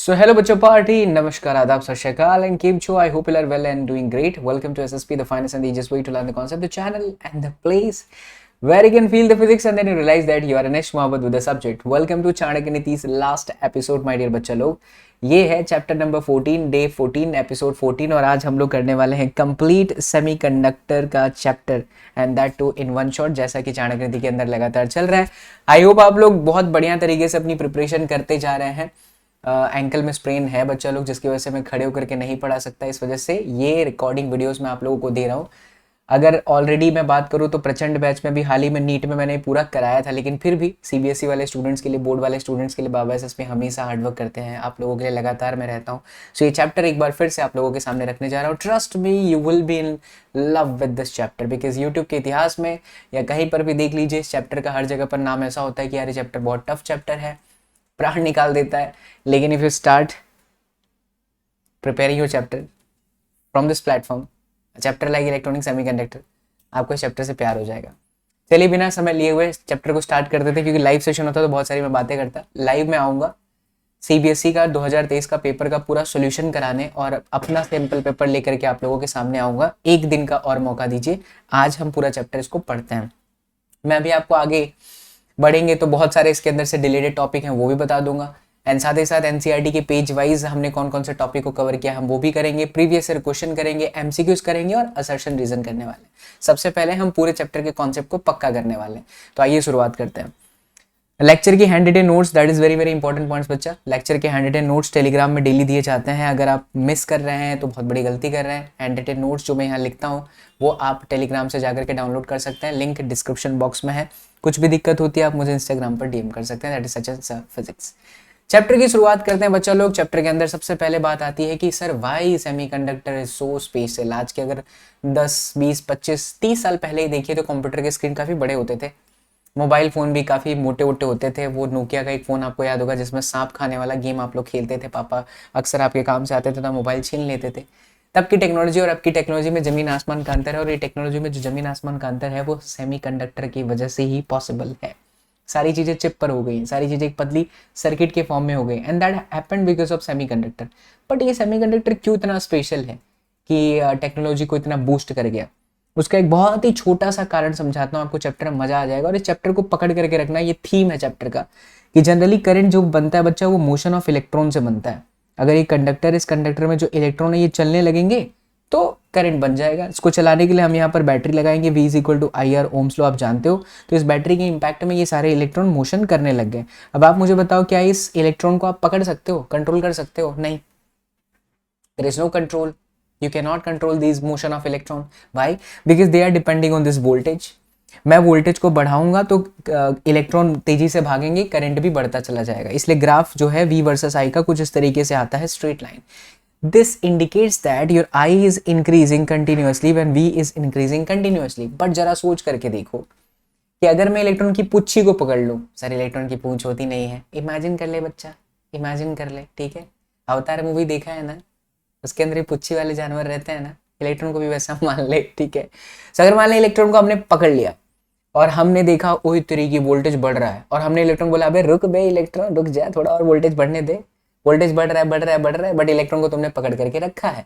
So hello बच्चों party नमस्कार आदाब सत श्री अकाल and keep you I hope you are well and doing great. Welcome to SSP the finest and the easiest way to learn the concept, the channel and the place where you can feel the physics and then you realize that you are an Mohammed with the subject. Welcome to Chanakya नीति's last episode my dear बच्चा लोग. ये है chapter number 14 day 14 episode 14 और आज हम लोग करने वाले हैं कंप्लीट सेमीकंडक्टर का chapter and that too in one shot जैसा कि चाणक्य नीति के अंदर लगातार चल रहा है. आई होप आप लोग बहुत बढ़िया तरीके से अपनी प्रिपरेशन करते जा रहे हैं. एंकल में स्प्रेन है बच्चा लोग जिसकी वजह से मैं खड़े होकर के नहीं पढ़ा सकता. इस वजह से ये रिकॉर्डिंग वीडियोस मैं आप लोगों को दे रहा हूँ. अगर ऑलरेडी मैं बात करूँ तो प्रचंड बैच में भी हाल ही में नीट में मैंने पूरा कराया था, लेकिन फिर भी सीबीएसई वाले स्टूडेंट्स के लिए, बोर्ड वाले स्टूडेंट्स के लिए बाबा एसएसपी हमेशा हार्डवर्क करते हैं. आप लोगों के लिए लगातार मैं रहता हूँ. सो ये चैप्टर एक बार फिर से आप लोगों के सामने रखने जा रहा हूँ. Trust me you will be in love with this chapter because YouTube के इतिहास में या कहीं पर भी देख लीजिए इस चैप्टर का हर जगह पर नाम ऐसा होता है कि यार ये चैप्टर बहुत टफ चैप्टर है, प्राण निकाल देता है. लेकिन if you start preparing your chapter from this platform, chapter like electronic semiconductor, आपको इस चैप्टर से प्यार हो जाएगा. चलिए बिना समय लिए हुए चैप्टर को स्टार्ट कर देते, क्योंकि लाइव सेशन होता तो बहुत सारी मैं बातें करता. लाइव में आऊँगा सीबीएसई का 2023 का पेपर का पूरा सोल्यूशन कराने और अपना सैंपल पेपर लेकर के आप लोगों के सामने आऊँगा. एक दिन का और मौका दीजिए, आज हम पूरा चैप्टर इसको पढ़ते हैं. मैं भी आपको आगे बढ़ेंगे तो बहुत सारे इसके अंदर से रिलेटेड टॉपिक हैं वो भी बता दूंगा. एंड साथ ही साथ एनसीईआरटी के पेज वाइज हमने कौन कौन से टॉपिक को कवर किया हम वो भी करेंगे. प्रीवियस ईयर क्वेश्चन करेंगे, एमसीक्यूज करेंगे और असर्शन रीजन करने वाले. सबसे पहले हम पूरे चैप्टर के कॉन्सेप्ट को पक्का करने वाले हैं. तो आइए शुरुआत करते हैं. लेक्चर की hand retain notes, that is very very important points बच्चा. लेक्चर के हैंड रिटेन नोट्स टेलीग्राम में डेली दिए जाते हैं. अगर आप मिस कर रहे हैं तो बहुत बड़ी गलती कर रहे हैं. हैंड रिटेन नोट्स जो मैं यहाँ लिखता हूँ वो आप टेलीग्राम से जाकर के डाउनलोड कर सकते हैं. लिंक डिस्क्रिप्शन बॉक्स में है. कुछ भी दिक्कत होती है आप मुझे इंस्टाग्राम पर डीएम कर सकते हैं. That is such and physics. Chapter की शुरुआत करते हैं बच्चा लोग. चैप्टर के अंदर सबसे पहले बात आती है कि sir why semiconductor is so special. आज के अगर 10, 20, 25, 30 साल पहले ही देखिए तो कंप्यूटर के स्क्रीन काफ़ी बड़े होते थे. मोबाइल फ़ोन भी काफ़ी मोटे मोटे होते थे. वो नोकिया का एक फ़ोन आपको याद होगा जिसमें सांप खाने वाला गेम आप लोग खेलते थे. पापा अक्सर आपके काम से आते थे तो मोबाइल छीन लेते थे. तब की टेक्नोलॉजी और अब की टेक्नोलॉजी में ज़मीन आसमान का अंतर है. और ये टेक्नोलॉजी में जो ज़मीन आसमान का अंतर है वो सेमीकंडक्टर की वजह से ही पॉसिबल है. सारी चीज़ें चिप पर हो गई, सारी चीज़ें एक पतली सर्किट के फॉर्म में हो गई. And that happened because of semiconductor. But ये सेमीकंडक्टर क्यों इतना स्पेशल है कि टेक्नोलॉजी को इतना बूस्ट कर गया, उसका एक बहुत ही छोटा सा कारण समझाता हूँ आपको. चैप्टर में मजा आ जाएगा. और इस चैप्टर को पकड़ करके रखना, ये थीम है चैप्टर का कि जनरली करंट जो बनता है बच्चा वो मोशन ऑफ इलेक्ट्रॉन से बनता है. अगर ये कंडक्टर, इस कंडक्टर में जो इलेक्ट्रॉन है ये चलने लगेंगे तो करंट बन जाएगा. इसको चलाने के लिए हम यहाँ पर बैटरी लगाएंगे. V is equal to IR, Ohm's law आप जानते हो. तो इस बैटरी के इम्पैक्ट में ये सारे इलेक्ट्रॉन मोशन करने लग गए. अब आप मुझे बताओ क्या इस इलेक्ट्रॉन को आप पकड़ सकते हो, कंट्रोल कर सकते हो? नहीं. There is no control. You cannot control these motion of electron. Why? Because they are depending on this voltage. मैं वोल्टेज को बढ़ाऊंगा तो इलेक्ट्रॉन तेजी से भागेंगे, करंट भी बढ़ता चला जाएगा. इसलिए ग्राफ जो है V वर्सेस I का कुछ इस तरीके से आता है, straight line. This indicates that your I is increasing continuously when V is increasing continuously. But जरा सोच करके देखो कि अगर मैं इलेक्ट्रॉन की पुच्छी को पकड़ लूँ, सर इलेक्ट्रॉन की पूंछ होती नहीं है. इमेजिन कर ले बच्चा, इमेजिन कर ले. ठीक है, अवतार मूवी देखा है ना, उसके अंदर पुच्छी वाले जानवर रहते हैं ना. इलेक्ट्रॉन को भी वैसा मान ले. ठीक है, तो अगर मान ले इलेक्ट्रॉन को हमने पकड़ लिया और हमने देखा ओही तेरी की वोल्टेज बढ़ रहा है, और हमने इलेक्ट्रॉन बोला अबे रुक बे इलेक्ट्रॉन रुक जा, थोड़ा और वोल्टेज बढ़ने दे. वोल्टेज बढ़ रहा है बढ़ रहा है बढ़ रहा है, बट इलेक्ट्रॉन को तुमने पकड़ करके रखा है.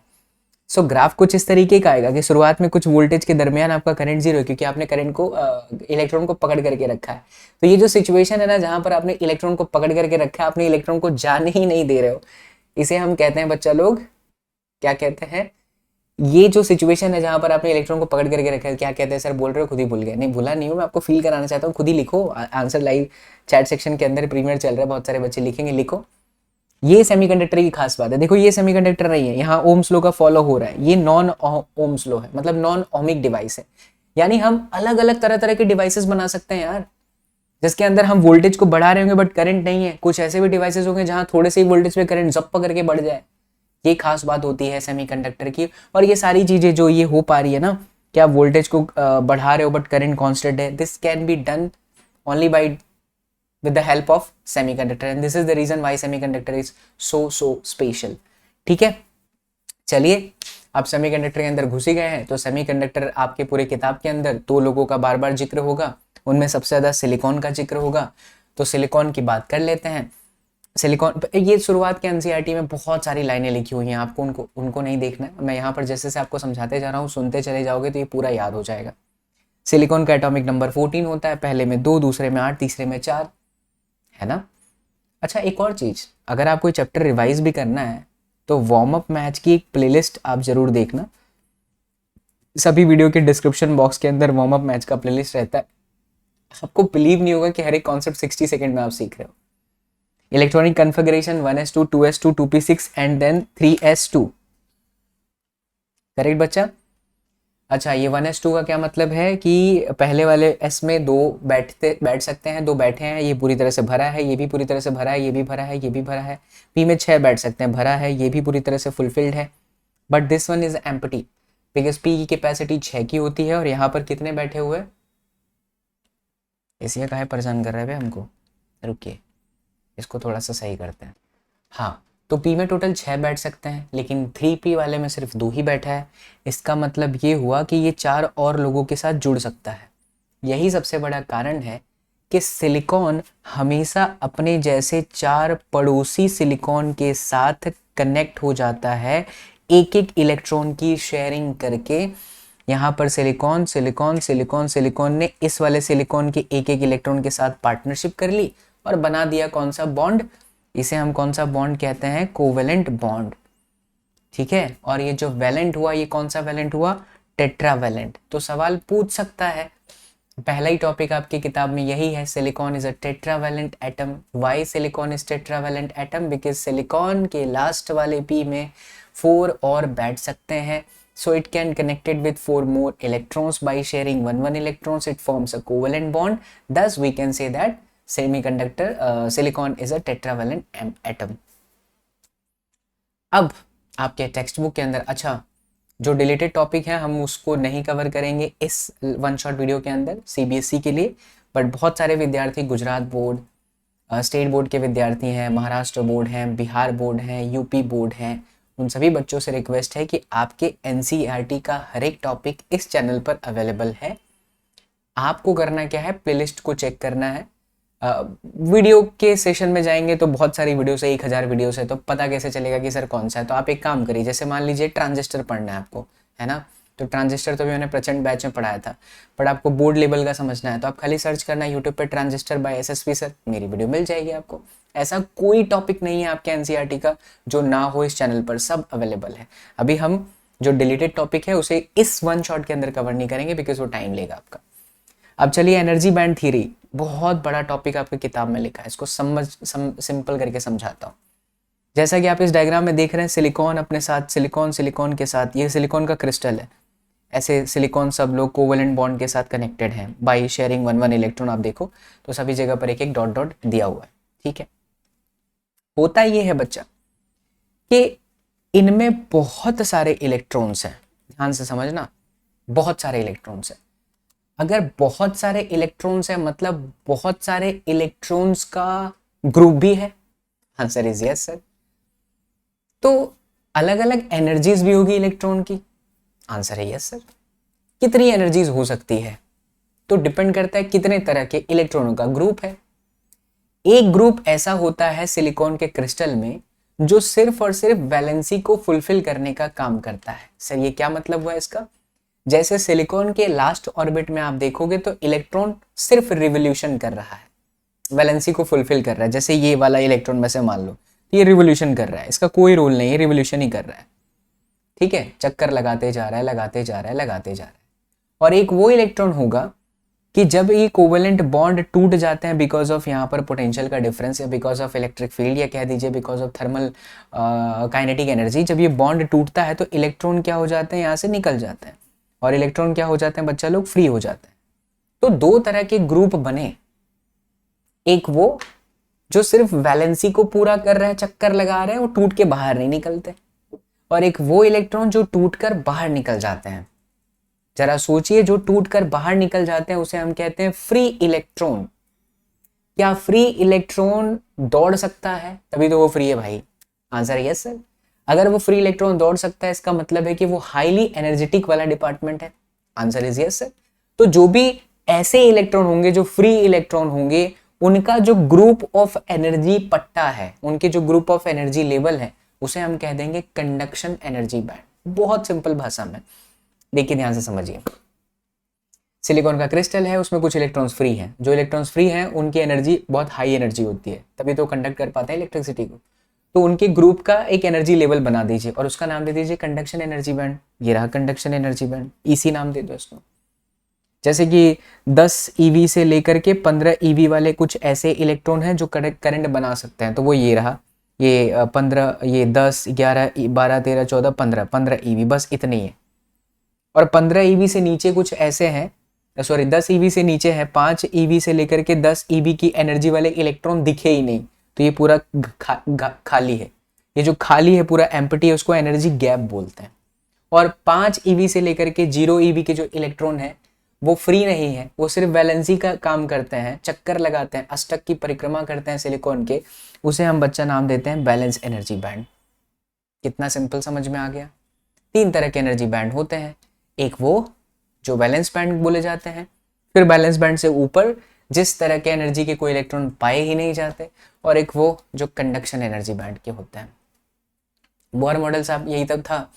सो ग्राफ कुछ इस तरीके का आएगा कि शुरुआत में कुछ वोल्टेज के दरमियान आपका करंट जीरो है क्योंकि आपने करंट को इलेक्ट्रॉन को पकड़ करके रखा है. तो ये जो सिचुएशन है ना जहां पर आपने इलेक्ट्रॉन को पकड़ करके रखा है, आपने इलेक्ट्रॉन को जाने ही नहीं दे रहे हो, इसे हम कहते हैं बच्चा लोग, क्या कहते हैं? ये जो सिचुएशन है जहां पर आपने इलेक्ट्रॉन को पकड़ करके रखा है, क्या कहते हैं? सर बोल रहे हो, खुद ही भूल गए. नहीं भूला नहीं हूँ, मैं आपको फील कराना चाहता हूँ. खुद ही लिखो आंसर. लाइव चैट सेक्शन के अंदर प्रीमियर चल रहा है, बहुत सारे बच्चे लिखेंगे. लिखो, ये सेमीकंडक्टर की खास बात है. देखो ये सेमीकंडक्टर नहीं है, यहाँ ओम्स लॉ का फॉलो हो रहा है. ये नॉन ओम्स लॉ है, मतलब नॉन ओमिक डिवाइस है. यानी हम अलग अलग तरह तरह के डिवाइसेस बना सकते हैं यार, जिसके अंदर हम वोल्टेज को बढ़ा रहे होंगे बट करंट नहीं है. कुछ ऐसे भी डिवाइसेस होंगे जहां थोड़े से ही वोल्टेज पे करंट जप्प करके बढ़ जाए. ये खास बात होती है सेमीकंडक्टर की. और ये सारी चीजें जो ये हो पा रही है ना, क्या वोल्टेज को बढ़ा रहे हो बट करंट कांस्टेंट है, this can be done only by with the help of semiconductor, and this is the reason why semiconductor is so special. ठीक है, चलिए आप सेमीकंडक्टर के अंदर घुस ही गए हैं. तो सेमीकंडक्टर आपके पूरे किताब के अंदर दो लोगों का बार बार जिक्र होगा. उनमें सबसे ज्यादा सिलिकॉन का जिक्र होगा. तो सिलिकॉन की बात कर लेते हैं. सिलिकॉन, ये शुरुआत के एनसीईआरटी में बहुत सारी लाइनें लिखी हुई हैं, आपको उनको नहीं देखना है। मैं यहाँ पर जैसे से आपको समझाते जा रहा हूँ, सुनते चले जाओगे तो ये पूरा याद हो जाएगा। सिलिकॉन का एटॉमिक नंबर 14 होता है, पहले में 2, दूसरे में 8, तीसरे में 4, है ना। अच्छा, एक और चीज़, अगर आप कोई चैप्टर रिवाइज भी करना है तो वार्म अप मैच की एक प्लेलिस्ट आप जरूर देखना। सभी वीडियो के डिस्क्रिप्शन बॉक्स के अंदर वार्म अप मैच का प्लेलिस्ट रहता है। आपको बिलीव नहीं होगा कि हर एक कॉन्सेप्ट 60 सेकंड में आप सीख रहे हो। Electronic configuration 1s2, 2s2, 2p6 and then 3s2, correct बच्चा। अच्छा, ये 1s2 का क्या मतलब है कि पहले वाले s में 2 बैठ सकते हैं, 2 बैठे हैं, ये पूरी तरह से भरा है, ये भी पूरी तरह से भरा है, ये भी भरा है, ये भी भरा है। p में 6 बैठ सकते हैं, भरा है, ये भी पूरी तरह से फुलफिल्ड है। But this one is empty because p की कैपेसिटी 6 की होती है और यहाँ पर कितने बैठे हुए। इसे काहे परेशान कर रहे हैं हमको, रुकिए इसको थोड़ा सा सही करते हैं। हाँ, तो P में टोटल 6 बैठ सकते हैं, लेकिन 3P वाले में सिर्फ 2 ही बैठा है। इसका मतलब ये हुआ कि ये 4 और लोगों के साथ जुड़ सकता है। यही सबसे बड़ा कारण है कि सिलिकॉन हमेशा अपने जैसे 4 पड़ोसी सिलिकॉन के साथ कनेक्ट हो जाता है, एक एक इलेक्ट्रॉन की शेयरिंग करके। यहाँ पर सिलिकॉन सिलिकॉन सिलिकॉन सिलिकॉन ने इस वाले सिलिकॉन के एक एक इलेक्ट्रॉन के साथ पार्टनरशिप कर ली और बना दिया कौन सा बॉन्ड, इसे हम कौन सा बॉन्ड कहते हैं, कोवेलेंट बॉन्ड, ठीक है। और ये जो वैलेंट हुआ, ये कौन सा वैलेंट हुआ, टेट्रावैलेंट। तो सवाल पूछ सकता है, पहला ही टॉपिक आपकी किताब में यही है, silicon is a tetravalent atom. Why silicon is tetravalent atom, because silicon के लास्ट वाले पी में 4 और बैठ सकते हैं, so it can connected with 4 more electrons by sharing 1 electrons, it forms a covalent bond, thus we can say that semiconductor silicon is a tetravalent atom। अब आपके text book के अंदर, अच्छा जो डिलीटेड टॉपिक है हम उसको नहीं कवर करेंगे इस वन शॉट वीडियो के अंदर सीबीएसई के लिए, बट बहुत सारे विद्यार्थी गुजरात बोर्ड, स्टेट बोर्ड के विद्यार्थी हैं, महाराष्ट्र बोर्ड हैं, बिहार बोर्ड हैं, यूपी बोर्ड हैं, उन सभी बच्चों से रिक्वेस्ट है कि आपके एनसीईआरटी का हर एक टॉपिक इस चैनल पर अवेलेबल है। आपको करना क्या है, प्लेलिस्ट को चेक करना है। वीडियो के सेशन में जाएंगे तो बहुत सारी वीडियोस है, 1000 वीडियोस है, तो पता कैसे चलेगा कि सर कौन सा है। तो आप एक काम करिए, जैसे मान लीजिए ट्रांजिस्टर पढ़ना है आपको, है ना, तो ट्रांजिस्टर तो भी मैंने प्रचंड बैच में पढ़ाया था, बट आपको बोर्ड लेवल का समझना है तो आप खाली सर्च करना यूट्यूब पे ट्रांजिस्टर बाय एसएसपी सर, मेरी वीडियो मिल जाएगी आपको। ऐसा कोई टॉपिक नहीं है आपके एनसीईआरटी का जो ना हो इस चैनल पर, सब अवेलेबल है। अभी हम जो डिलीटेड टॉपिक है उसे इस वन शॉट के अंदर कवर नहीं करेंगे बिकॉज वो टाइम लेगा आपका। अब चलिए, एनर्जी बैंड थ्योरी, बहुत बड़ा टॉपिक आपकी किताब में लिखा है, इसको सिंपल करके समझाता हूँ। जैसा कि आप इस डायग्राम में देख रहे हैं, सिलिकॉन अपने साथ, सिलिकॉन सिलिकॉन के साथ, ये सिलिकॉन का क्रिस्टल है, ऐसे सिलिकॉन सब लोग कोवेलेंट बॉन्ड के साथ कनेक्टेड हैं बाय शेयरिंग 1 इलेक्ट्रॉन। आप देखो तो सभी जगह पर एक एक डॉट डॉट दिया हुआ है, ठीक है। होता ये है बच्चा कि इनमें बहुत सारे इलेक्ट्रॉन्स हैं, ध्यान से समझना, बहुत सारे इलेक्ट्रॉन्स हैं। अगर बहुत सारे इलेक्ट्रॉन्स है मतलब बहुत सारे इलेक्ट्रॉन्स का ग्रुप भी है, आंसर इज यस सर। तो अलग अलग एनर्जीज भी होगी इलेक्ट्रॉन की, आंसर है यस सर। कितनी एनर्जीज हो सकती है तो डिपेंड करता है कितने तरह के इलेक्ट्रॉनों का ग्रुप है। एक ग्रुप ऐसा होता है सिलिकॉन के क्रिस्टल में जो सिर्फ और सिर्फ वैलेंसी को फुलफिल करने का काम करता है। सर ये क्या मतलब हुआ इसका, जैसे सिलिकॉन के लास्ट ऑर्बिट में आप देखोगे तो इलेक्ट्रॉन सिर्फ रिवोल्यूशन कर रहा है, वैलेंसी को फुलफिल कर रहा है। जैसे ये वाला इलेक्ट्रॉन में से मान लो ये रिवोल्यूशन कर रहा है, इसका कोई रोल नहीं है, रिवोल्यूशन ही कर रहा है, ठीक है, चक्कर लगाते जा रहा है, लगाते जा रहा है, लगाते जा रहा है। और एक वो इलेक्ट्रॉन होगा कि जब ये कोवेलेंट बॉन्ड टूट जाते हैं बिकॉज ऑफ यहाँ पर पोटेंशियल का डिफरेंस या बिकॉज ऑफ इलेक्ट्रिक फील्ड या कह दीजिए because of thermal kinetic energy, जब ये बॉन्ड टूटता है तो इलेक्ट्रॉन क्या हो जाते हैं, यहाँ से निकल जाते हैं और इलेक्ट्रॉन क्या हो जाते हैं बच्चा लोग, फ्री हो जाते हैं। तो 2 तरह के ग्रुप बने, एक वो जो सिर्फ वैलेंसी को पूरा कर रहे हैं, चक्कर लगा रहे हैं, वो टूट के बाहर नहीं निकलते, और एक वो इलेक्ट्रॉन जो टूटकर बाहर निकल जाते हैं। जरा सोचिए, जो टूटकर बाहर निकल जाते हैं उसे हम कहते हैं फ्री इलेक्ट्रॉन। क्या फ्री इलेक्ट्रॉन दौड़ सकता है, तभी तो वो फ्री है भाई, आंसर यस सर। अगर वो फ्री इलेक्ट्रॉन दौड़ सकता है इसका मतलब है कि वो हाईली एनर्जेटिक वाला डिपार्टमेंट है, आंसर इज यस सर। तो जो भी ऐसे इलेक्ट्रॉन होंगे जो फ्री इलेक्ट्रॉन होंगे उनका जो ग्रुप ऑफ एनर्जी पट्टा है, उनके जो ग्रुप ऑफ एनर्जी लेवल है, उसे हम कह देंगे कंडक्शन एनर्जी बैंड। बहुत सिंपल भाषा में देखिए, ध्यान से समझिए। सिलिकॉन का क्रिस्टल है, उसमें कुछ इलेक्ट्रॉन्स फ्री हैं। जो इलेक्ट्रॉन्स फ्री हैं उनकी एनर्जी बहुत हाई एनर्जी होती है, तभी तो कंडक्ट कर पाते हैं इलेक्ट्रिसिटी को। तो उनके ग्रुप का एक एनर्जी लेवल बना दीजिए और उसका नाम दे दीजिए कंडक्शन एनर्जी बैंड। ये रहा कंडक्शन एनर्जी बैंड, इसी नाम दे दो इसको। जैसे कि 10 ईवी से लेकर के 15 ईवी वाले कुछ ऐसे इलेक्ट्रॉन हैं जो करंट बना सकते हैं, तो वो ये रहा, ये 15, ये 10, 11, 12, 13, 14, 15 ईवी, बस इतने ही है। और 15 ईवी से नीचे कुछ ऐसे हैं, सॉरी 10 ईवी से नीचे है, 5 ईवी से लेकर के 10 ईवी की एनर्जी वाले इलेक्ट्रॉन दिखे ही नहीं, तो ये पूरा खाली है। ये जो खाली है पूरा एम्प्टी है, उसको एनर्जी गैप बोलते हैं। और 5 ईवी से लेकर के 0 ईवी के जो इलेक्ट्रॉन है वो फ्री नहीं है, वो सिर्फ वैलेंसी का काम करते हैं, चक्कर लगाते हैं, अष्टक की परिक्रमा करते हैं सिलिकॉन के, उसे हम बच्चा नाम देते हैं बैलेंस एनर्जी बैंड। कितना सिंपल समझ में आ गया। 3 तरह के एनर्जी बैंड होते हैं, एक वो जो बैलेंस बैंड बोले जाते हैं, फिर बैलेंस बैंड से ऊपर जिस तरह के एनर्जी के कोई इलेक्ट्रॉन पाए ही नहीं जाते, और एक वो जो कंडक्शन एनर्जी बैंड के होते हैं। बोहर मॉडल साहब यही तब था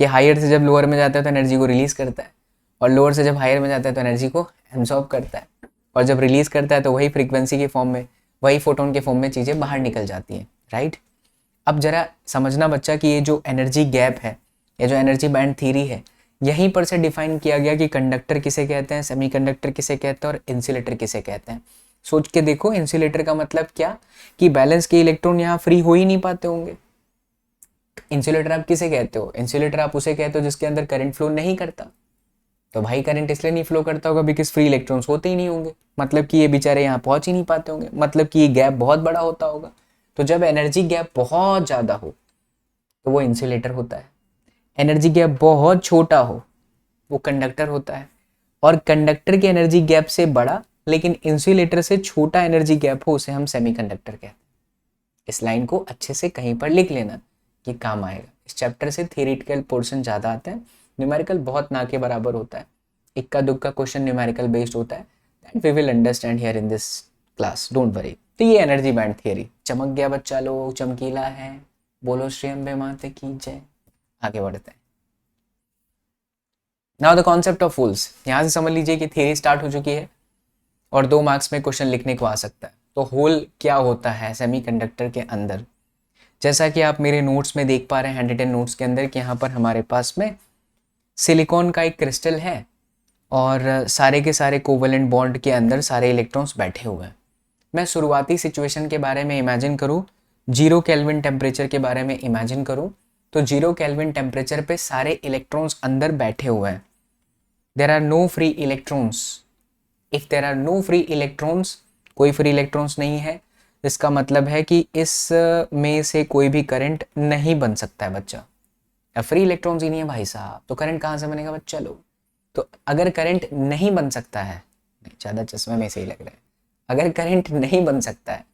कि हायर से जब लोअर में जाता है तो एनर्जी को रिलीज करता है, और लोअर से जब हायर में जाता है तो एनर्जी को एब्सॉर्ब करता है, और जब रिलीज करता है तो वही फ्रीक्वेंसी के फॉर्म में, वही फोटोन के फॉर्म में चीज़ें बाहर निकल जाती हैं, राइट। अब जरा समझना बच्चा कि ये जो एनर्जी गैप है, ये जो एनर्जी बैंड थ्योरी है, यहीं पर से डिफाइन किया गया कि कंडक्टर किसे कहते हैं, सेमीकंडक्टर किसे कहते हैं और इंसुलेटर किसे कहते हैं। सोच के देखो, इंसुलेटर का मतलब क्या कि बैलेंस के इलेक्ट्रॉन यहाँ फ्री हो ही नहीं पाते होंगे। इंसुलेटर आप किसे कहते हो? इंसुलेटर आप उसे कहते हो जिसके अंदर करंट फ्लो नहीं करता। तो भाई करंट इसलिए नहीं फ्लो करता होगा बिकॉज फ्री इलेक्ट्रॉन्स होते ही नहीं होंगे, मतलब कि ये बेचारे यहाँ पहुंच ही नहीं पाते होंगे, मतलब कि ये गैप बहुत बड़ा होता होगा। तो जब एनर्जी गैप बहुत ज़्यादा हो तो वो इंसुलेटर होता है, एनर्जी गैप बहुत छोटा हो वो कंडक्टर होता है, और कंडक्टर की एनर्जी गैप से बड़ा लेकिन इंसुलेटर से छोटा एनर्जी गैप हो उसे हम सेमीकंडक्टर कहते हैं। इस लाइन को अच्छे से कहीं पर लिख लेना कि काम आएगा। इस चैप्टर से थियरिटिकल पोर्शन ज़्यादा आता है, न्यूमेरिकल बहुत ना के बराबर होता है, इक्का दुक्का क्वेश्चन न्यूमेरिकल बेस्ड होता है, that we will understand here in this class, don't worry. तो ये एनर्जी बैंड थियरी। चमक गया बच्चा लोग, चमकीला है, बोलो श्री अम्बे माते की जय। आगे बढ़ते हैं। Now the concept of holes. यहाँ से समझ लीजिए कि थियरी स्टार्ट हो चुकी है और 2 मार्क्स में क्वेश्चन लिखने को आ सकता है। तो होल क्या होता है सेमीकंडक्टर के अंदर? जैसा कि आप मेरे नोट्स में देख पा रहे हैं, हैंड रिटन नोट्स के अंदर, कि यहाँ पर हमारे पास में सिलिकॉन का एक क्रिस्टल है और सारे के सारे कोवेलेंट बॉन्ड के अंदर सारे इलेक्ट्रॉन्स बैठे हुए हैं। मैं शुरुआती सिचुएशन के बारे में इमेजिन करूँ, 0 केल्विन टेम्परेचर के बारे में इमेजिन करूँ, तो 0 केल्विन टेम्परेचर पे सारे इलेक्ट्रॉन्स अंदर बैठे हुए हैं। There are no free electrons. If there are no free electrons, कोई फ्री इलेक्ट्रॉन्स नहीं है, इसका मतलब है कि इस में से कोई भी करंट नहीं बन सकता है बच्चा। अब फ्री इलेक्ट्रॉन्स ही नहीं है भाई साहब, तो करंट कहाँ से बनेगा बच्चा लोग? तो अगर करंट नहीं बन सकता है, ज़्यादा चश्मे में से ही लग रहा है, अगर करंट नहीं बन सकता है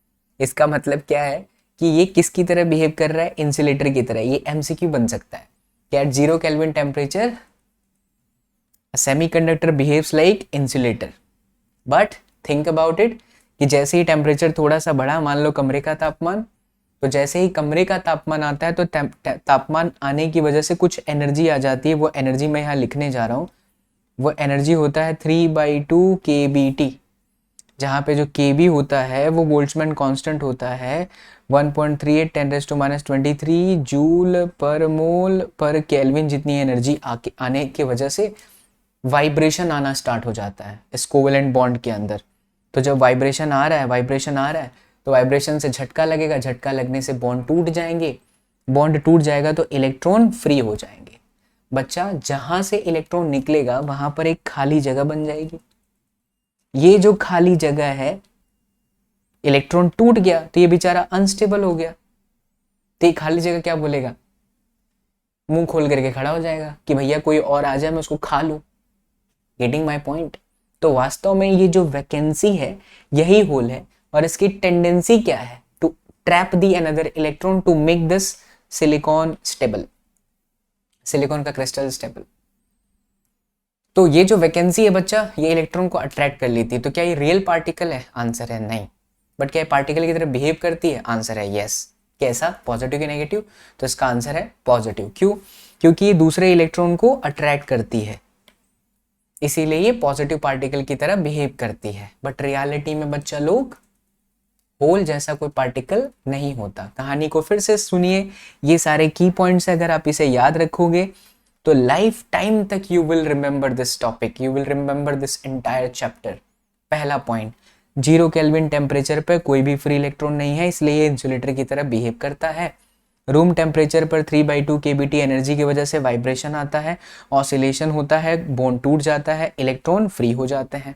इसका मतलब क्या है कि ये किसकी तरह बिहेव कर रहा है? इंसुलेटर की तरह। ये एमसीक्यू बन सकता है कि at 0 kelvin temperature semiconductor behaves like insulator. But think about it कि जैसे ही टेम्परेचर थोड़ा सा बढ़ा, मान लो कमरे का तापमान, तो जैसे ही कमरे का तापमान आता है तो तापमान आने की वजह से कुछ एनर्जी आ जाती है। वो एनर्जी मैं यहाँ लिखने जा रहा हूँ, वो एनर्जी होता है 3/2 kBT, जहाँ पे जो kB होता है वो बोल्ट्जमैन कांस्टेंट होता है 1.38 10⁻23 जूल पर मोल पर केल्विन। जितनी एनर्जी आने की वजह से वाइब्रेशन आना स्टार्ट हो जाता है इस कोवेलेंट बॉन्ड के अंदर। तो जब वाइब्रेशन आ रहा है तो वाइब्रेशन से झटका लगेगा, झटका लगने से बॉन्ड टूट जाएंगे, बॉन्ड टूट जाएगा तो इलेक्ट्रॉन फ्री हो जाएंगे। बच्चा, जहां से इलेक्ट्रॉन निकलेगा वहां पर एक खाली जगह बन जाएगी। ये जो खाली जगह है, इलेक्ट्रॉन टूट गया तो ये बेचारा अनस्टेबल हो गया, तो ये खाली जगह क्या बोलेगा? मुंह खोल करके खड़ा हो जाएगा कि भैया कोई और आ जाए, मैं उसको खा लूं। Getting my point? तो वास्तव में ये जो वैकेंसी है यही होल है, और इसकी टेंडेंसी क्या है? To trap the another electron to make this silicon stable, silicon का क्रिस्टल स्टेबल। तो ये जो वैकेंसी है बच्चा, ये इलेक्ट्रॉन को अट्रैक्ट कर लेती है। तो क्या ये रियल पार्टिकल है? आंसर है नहीं, बट क्या पार्टिकल की तरह बिहेव करती है? आंसर है यस। कैसा? पॉजिटिव की नेगेटिव? तो इसका आंसर है पॉजिटिव। क्यों? क्योंकि ये दूसरे इलेक्ट्रॉन को अट्रैक्ट करती है, इसीलिए ये पॉजिटिव पार्टिकल की तरह बिहेव करती है। बट रियलिटी में बच्चा लोग होल जैसा कोई पार्टिकल नहीं होता। कहानी को फिर से सुनिए, ये सारे की पॉइंट्स अगर आप इसे याद रखोगे तो लाइफ टाइम तक you will remember this topic, you will remember this entire chapter. पहला पॉइंट, 0 केल्विन टेम्परेचर पर कोई भी फ्री इलेक्ट्रॉन नहीं है, इसलिए ये इंसुलेटर की तरह बिहेव करता है। रूम टेम्परेचर पर 3/2 kBt एनर्जी की वजह से वाइब्रेशन आता है, ऑसिलेशन होता है, बॉन्ड टूट जाता है, इलेक्ट्रॉन फ्री हो जाते हैं।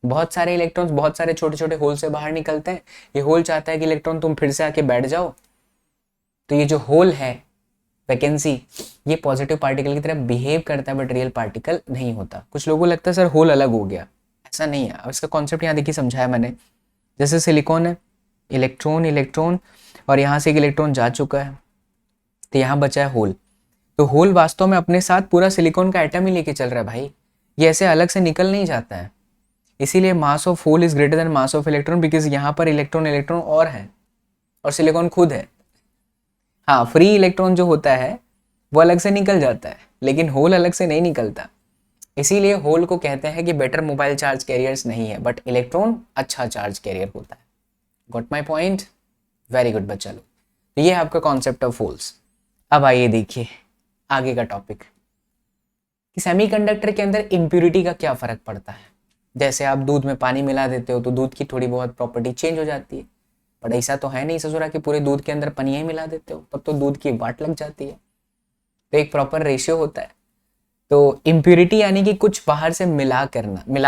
बहुत सारे इलेक्ट्रॉन्स बहुत सारे छोटे छोटे होल से बाहर निकलते हैं। ये होल चाहता है कि इलेक्ट्रॉन तुम फिर से आके बैठ जाओ, तो ये जो होल है वैकेंसी, ये पॉजिटिव पार्टिकल की तरह बिहेव करता है बट रियल पार्टिकल नहीं होता। कुछ लोगों को लगता है सर होल अलग हो गया, ऐसा नहीं है। अब इसका कॉन्सेप्ट यहाँ देखिए समझाया मैंने। जैसे सिलिकॉन है, इलेक्ट्रॉन इलेक्ट्रॉन और यहाँ से एक इलेक्ट्रॉन जा चुका है, तो यहाँ बचा है होल। तो होल वास्तव में अपने साथ पूरा सिलिकॉन का एटम ही लेके चल रहा है भाई, ये ऐसे अलग से निकल नहीं जाता है। इसीलिए mass of hole is greater than mass of electron, because यहाँ पर इलेक्ट्रॉन इलेक्ट्रॉन और है और सिलिकॉन खुद है। हाँ, फ्री इलेक्ट्रॉन जो होता है वो अलग से निकल जाता है, लेकिन होल अलग से नहीं निकलता। इसीलिए होल को कहते हैं कि बेटर मोबाइल चार्ज कैरियर्स नहीं है, बट इलेक्ट्रॉन अच्छा चार्ज कैरियर होता है। Got my point? Very good बच्चा लोग। तो ये है आपका कॉन्सेप्ट ऑफ होल्स। अब आइए देखिए आगे का टॉपिक कि सेमीकंडक्टर के अंदर इम्प्यूरिटी का क्या फर्क पड़ता है। जैसे आप दूध में पानी मिला देते हो तो दूध की थोड़ी बहुत प्रॉपर्टी चेंज हो जाती है, बट ऐसा तो है नहीं ससुरा कि पूरे दूध के अंदर पनिया ही मिला देते हो, तब तो दूध की वाट लग जाती है। तो एक प्रॉपर रेशियो होता है। तो इम्प्यूरिटी यानी कि कुछ बाहर से मिला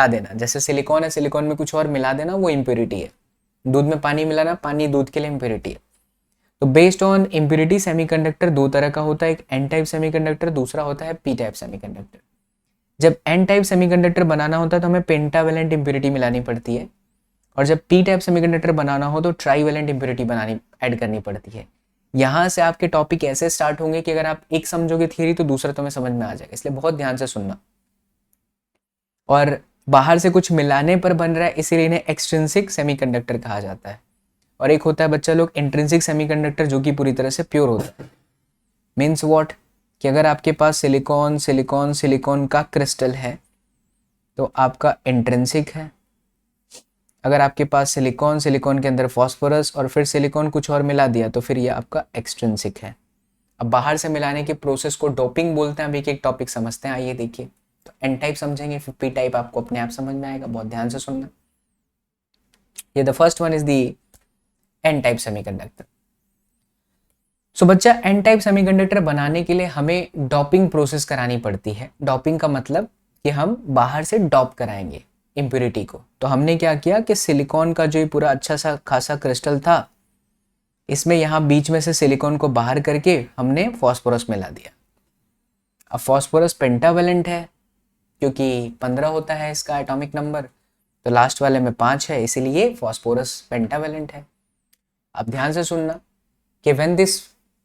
देना। जैसे सिलिकॉन है, सिलिकॉन में कुछ और मिला देना, वो इम्प्यूरिटी है। दूध में पानी मिलाना, पानी दूध के लिए इम्प्यूरिटी है। तो बेस्ड ऑन इम्प्यूरिटी सेमीकंडक्टर दो तरह का होता है, एक एन टाइप सेमीकंडक्टर, दूसरा होता है पी टाइप सेमीकंडक्टर। जब एन टाइप सेमीकंडक्टर बनाना होता है तो हमें पेंटावेलेंट इम्प्यूरिटी मिलानी पड़ती है, और जब पी टाइप सेमीकंडक्टर बनाना हो तो ट्राईवेलेंट इम्प्यूरिटी ऐड करनी पड़ती है। यहाँ से आपके टॉपिक ऐसे स्टार्ट होंगे कि अगर आप एक समझोगे थियरी तो दूसरा तुम्हें समझ में आ जाएगा, इसलिए बहुत ध्यान से सुनना। और बाहर से कुछ मिलाने पर बन रहा है, इसीलिए इन्हें एक्सट्रिंसिक सेमीकंडक्टर कहा जाता है। और एक होता है बच्चा लोग इंट्रिंसिक सेमीकंडक्टर, जो कि पूरी तरह से प्योर होता है। Means what? कि अगर आपके पास सिलिकॉन सिलिकॉन सिलिकॉन का क्रिस्टल है तो आपका इंट्रिंसिक है। अगर आपके पास सिलिकॉन सिलिकॉन के अंदर फॉस्फोरस और फिर सिलिकॉन कुछ और मिला दिया तो फिर ये आपका एक्सट्रिंसिक है। अब बाहर से मिलाने के प्रोसेस को डोपिंग बोलते हैं। अभी एक टॉपिक समझते हैं, आइए देखिए। तो एन टाइप समझेंगे, फिर पी टाइप आपको अपने आप समझ में आएगा, बहुत ध्यान से सुनना। ये the first one is the N type semiconductor. So बच्चा, एन टाइप सेमीकंडक्टर बनाने के लिए हमें डॉपिंग प्रोसेस करानी पड़ती है। डॉपिंग का मतलब कि हम बाहर से डॉप कराएंगे इम्प्यूरिटी को। तो हमने क्या किया कि सिलिकॉन का जो पूरा अच्छा सा खासा क्रिस्टल था, इसमें यहाँ बीच में से सिलिकॉन को बाहर करके हमने फॉस्फोरस मिला दिया। अब फॉस्फोरस पेंटावेलेंट है क्योंकि 15 होता है इसका एटॉमिक नंबर, तो लास्ट वाले में 5 है, इसीलिए फॉस्फोरस पेंटावेलेंट है। अब ध्यान से सुनना कि व्हेन दिस,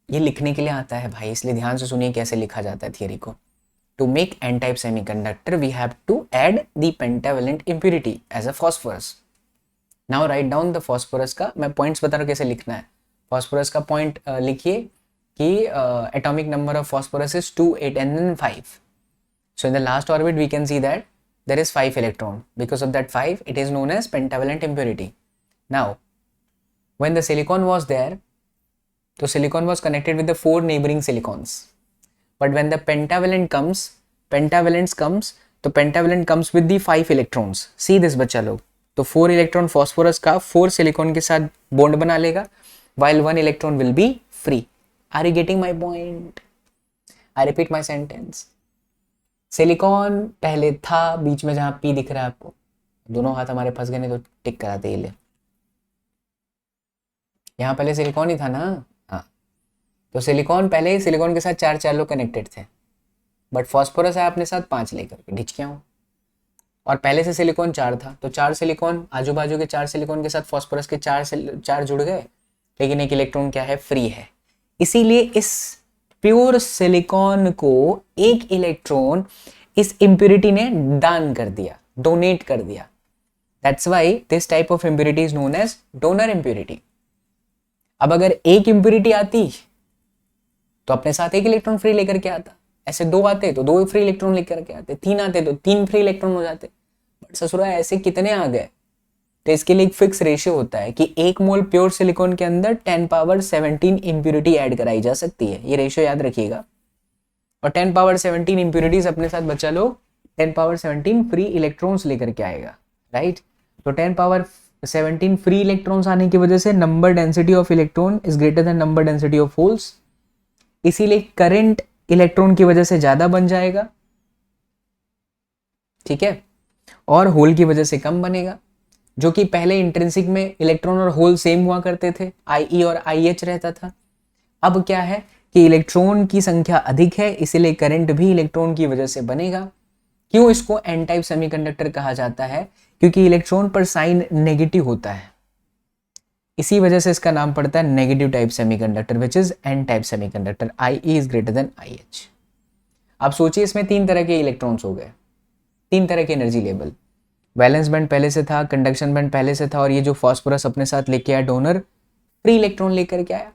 ये लिखने के लिए आता है भाई, इसलिए ध्यान से सुनिए कैसे लिखा जाता है थियरी को। To make N type semiconductor we have to add the pentavalent impurity as a phosphorus. Now write down the phosphorus का, मैं पॉइंट्स बता रहा हूँ कैसे लिखना है। फॉस्फोरस का पॉइंट लिखिए कि atomic number of phosphorus is 2, 8 and then 5. So in the last orbit we can see that there is 5 electron. Because of that 5 it is known as pentavalent impurity. Now when the silicon was there, so silicon was connected with the 4 neighboring silicons. But when the pentavalent comes, तो pentavalent comes with the 5 electrons. See this बच्चा लोग, तो 4 electron phosphorus का 4 silicon के साथ bond बना लेगा, while 1 electron will be free. Are you getting my point? I repeat my sentence. Silicon पहले था बीच में, जहां P दिख रहा है आपको, दोनों हाथ हमारे फंस गए नहीं तो टिक कराते ही ले। यहाँ पहले सिलिकॉन ही था ना, हाँ। तो सिलिकॉन पहले सिलिकॉन के साथ 4 लोग कनेक्टेड थे, बट फॉस्फोरस है अपने साथ 5 लेकर के, ढिचकियाँ हूँ। और पहले से सिलिकॉन 4 था, तो 4 सिलिकॉन आजू बाजू के 4 सिलिकॉन के साथ फॉस्फोरस के 4 जुड़ गए, लेकिन एक इलेक्ट्रॉन क्या है, फ्री है। इसीलिए इस प्योर सिलिकॉन को एक इलेक्ट्रॉन इस इम्प्यूरिटी ने दान कर दिया, डोनेट कर दिया। That's why this type of impurity is known as donor impurity. अब अगर एक इम्प्योरिटी आती तो अपने साथ एक इलेक्ट्रॉन फ्री लेकर के आता, ऐसे दो आते तो दो फ्री इलेक्ट्रॉन लेकर के आते, तीन आते तो तीन फ्री इलेक्ट्रॉन हो जाते। बट ससुरा ऐसे कितने आ गए? तो इसके लिए एक फिक्स रेशियो होता है कि 1 मोल प्योर सिलिकॉन के अंदर 10 पावर 17 इम्प्योरिटी ऐड कराई जा सकती है। ये रेशियो याद रखिएगा। और 10 पावर 17 इम्प्योरिटीज अपने साथ बच्चा लोग 10 पावर 17 फ्री इलेक्ट्रॉन्स लेकर के आएगा, राइट। तो 10 पावर 17 फ्री इलेक्ट्रॉन्स आने की वजह से number density of electron is greater then number density of holes, इसीलिए करंट इलेक्ट्रॉन की वजह से ज्यादा बन जाएगा, ठीक है, और होल की वजह से कम बनेगा। जो कि पहले इंट्रिंसिक में इलेक्ट्रॉन और होल सेम हुआ करते थे, आई और आई एच रहता था। अब क्या है कि इलेक्ट्रॉन की संख्या अधिक है, इसीलिए करंट भी इलेक्ट्रॉन की वजह से बनेगा। क्यों इसको एन टाइप सेमीकंडक्टर कहा जाता है? क्योंकि इलेक्ट्रॉन पर साइन नेगेटिव होता है, इसी वजह से इसका नाम पड़ता है negative type semiconductor, which is N type semiconductor. I E is greater than I H. आप सोचिए इसमें तीन तरह के इलेक्ट्रॉन्स हो गए, तीन तरह के एनर्जी लेवल। वैलेंस बैंड पहले से था, कंडक्शन बैंड पहले से था, और ये जो फास्फोरस अपने साथ लेके आया डोनर, फ्री इलेक्ट्रॉन लेकर के आया।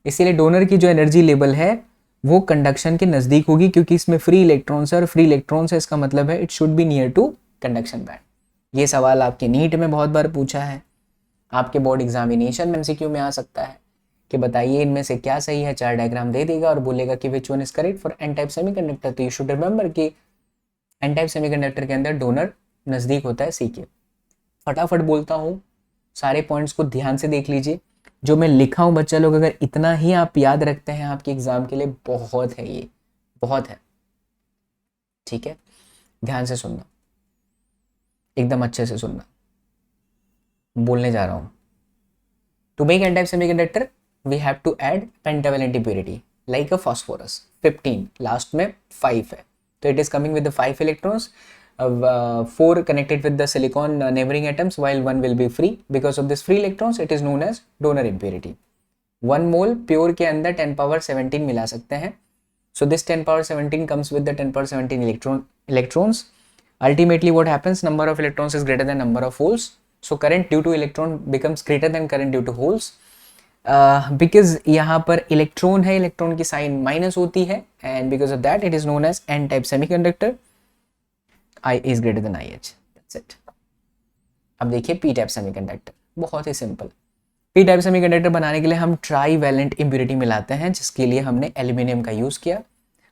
इसीलिए डोनर की जो एनर्जी लेवल है वो कंडक्शन के नजदीक होगी, क्योंकि इसमें फ्री इलेक्ट्रॉन्स है, और फ्री इलेक्ट्रॉन्स है इसका मतलब है it should be near to conduction band. ये सवाल आपके नीट में बहुत बार पूछा है, आपके बोर्ड एग्जामिनेशन में एमसीक्यू में आ सकता है कि बताइए इनमें से क्या सही है। चार डायग्राम दे देगा और बोलेगा कि which one is correct for N type semiconductor. तो यू शुड रिमेंबर कि एन टाइप सेमीकंडक्टर के अंदर डोनर नजदीक होता है सी के। फटाफट बोलता हूँ, सारे पॉइंट्स को ध्यान से देख लीजिए। जो मैं लिखा हूँ बच्चा लोग, अगर इतना ही आप याद रखते हैं आपके एग्जाम के लिए बहुत है, ये बहुत है, ठीक है। ध्यान से सुनना, एकदम अच्छे से सुनना, बोलने जा रहा हूँ। To make N type semiconductor we have to add pentavalent impurity like a phosphorus 15, last में 5 है, तो it is coming with the 5 electrons, 4 connected with the silicon neighboring atoms while 1 will be free. Because of this free electrons it is known as donor impurity. 1 mole pure के अंदर 10 power 17 मिला सकते हैं. So this 10 power 17 comes with the 10 power 17 electrons. Ultimately what happens, number of electrons is greater than number of holes. So current due to electron becomes greater than current due to holes. Because यहाँ पर electron है, electron की sign minus होती है, and because of that it is known as n type semiconductor. I is greater than IH. That's it. अब देखिए P type semiconductor, बहुत ही simple. P type semiconductor बनाने के लिए हम ट्राई वैलेंट इम्प्योरिटी मिलाते हैं, जिसके लिए हमने एल्यूमिनियम का यूज किया।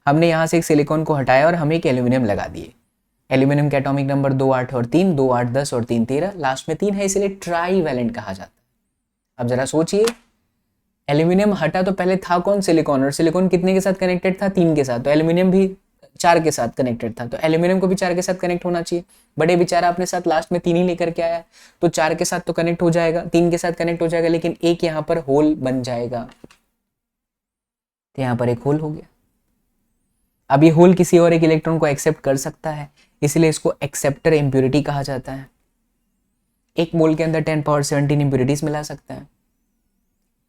हमने यहाँ से एक सिलिकॉन को हटाया और हम एक एल्यूमिनियम लगा दिए। एल्यूमिनियम के एटॉमिक नंबर 2 8 और 3, 2 8 10 और 3 13, लास्ट में 3 है, इसलिए ट्राई वैलेंट कहा जाता है। अब जरा सोचिए, एल्यूमिनियम हटा तो पहले था कौन? सिलिकॉन, और सिलिकॉन कितने के साथ कनेक्टेड था? 3 के साथ। तो एल्यूमिनियम भी 4 के साथ कनेक्टेड था, तो एल्यूमिनियम को भी 4 के साथ कनेक्ट होना चाहिए। बड़े बेचारा अपने साथ लास्ट में 3 ही लेकर के आया, तो 4 के साथ तो कनेक्ट हो जाएगा, 3 के साथ कनेक्ट हो जाएगा, लेकिन एक यहाँ पर होल बन जाएगा, तो यहाँ पर एक होल हो गया। अब ये होल किसी और एक इलेक्ट्रॉन को एक्सेप्ट कर सकता है, इसलिए इसको एक्सेप्टर इम्प्योरिटी कहा जाता है। एक मोल के अंदर 10 पावर 17 इम्प्योरिटीज मिला सकता है।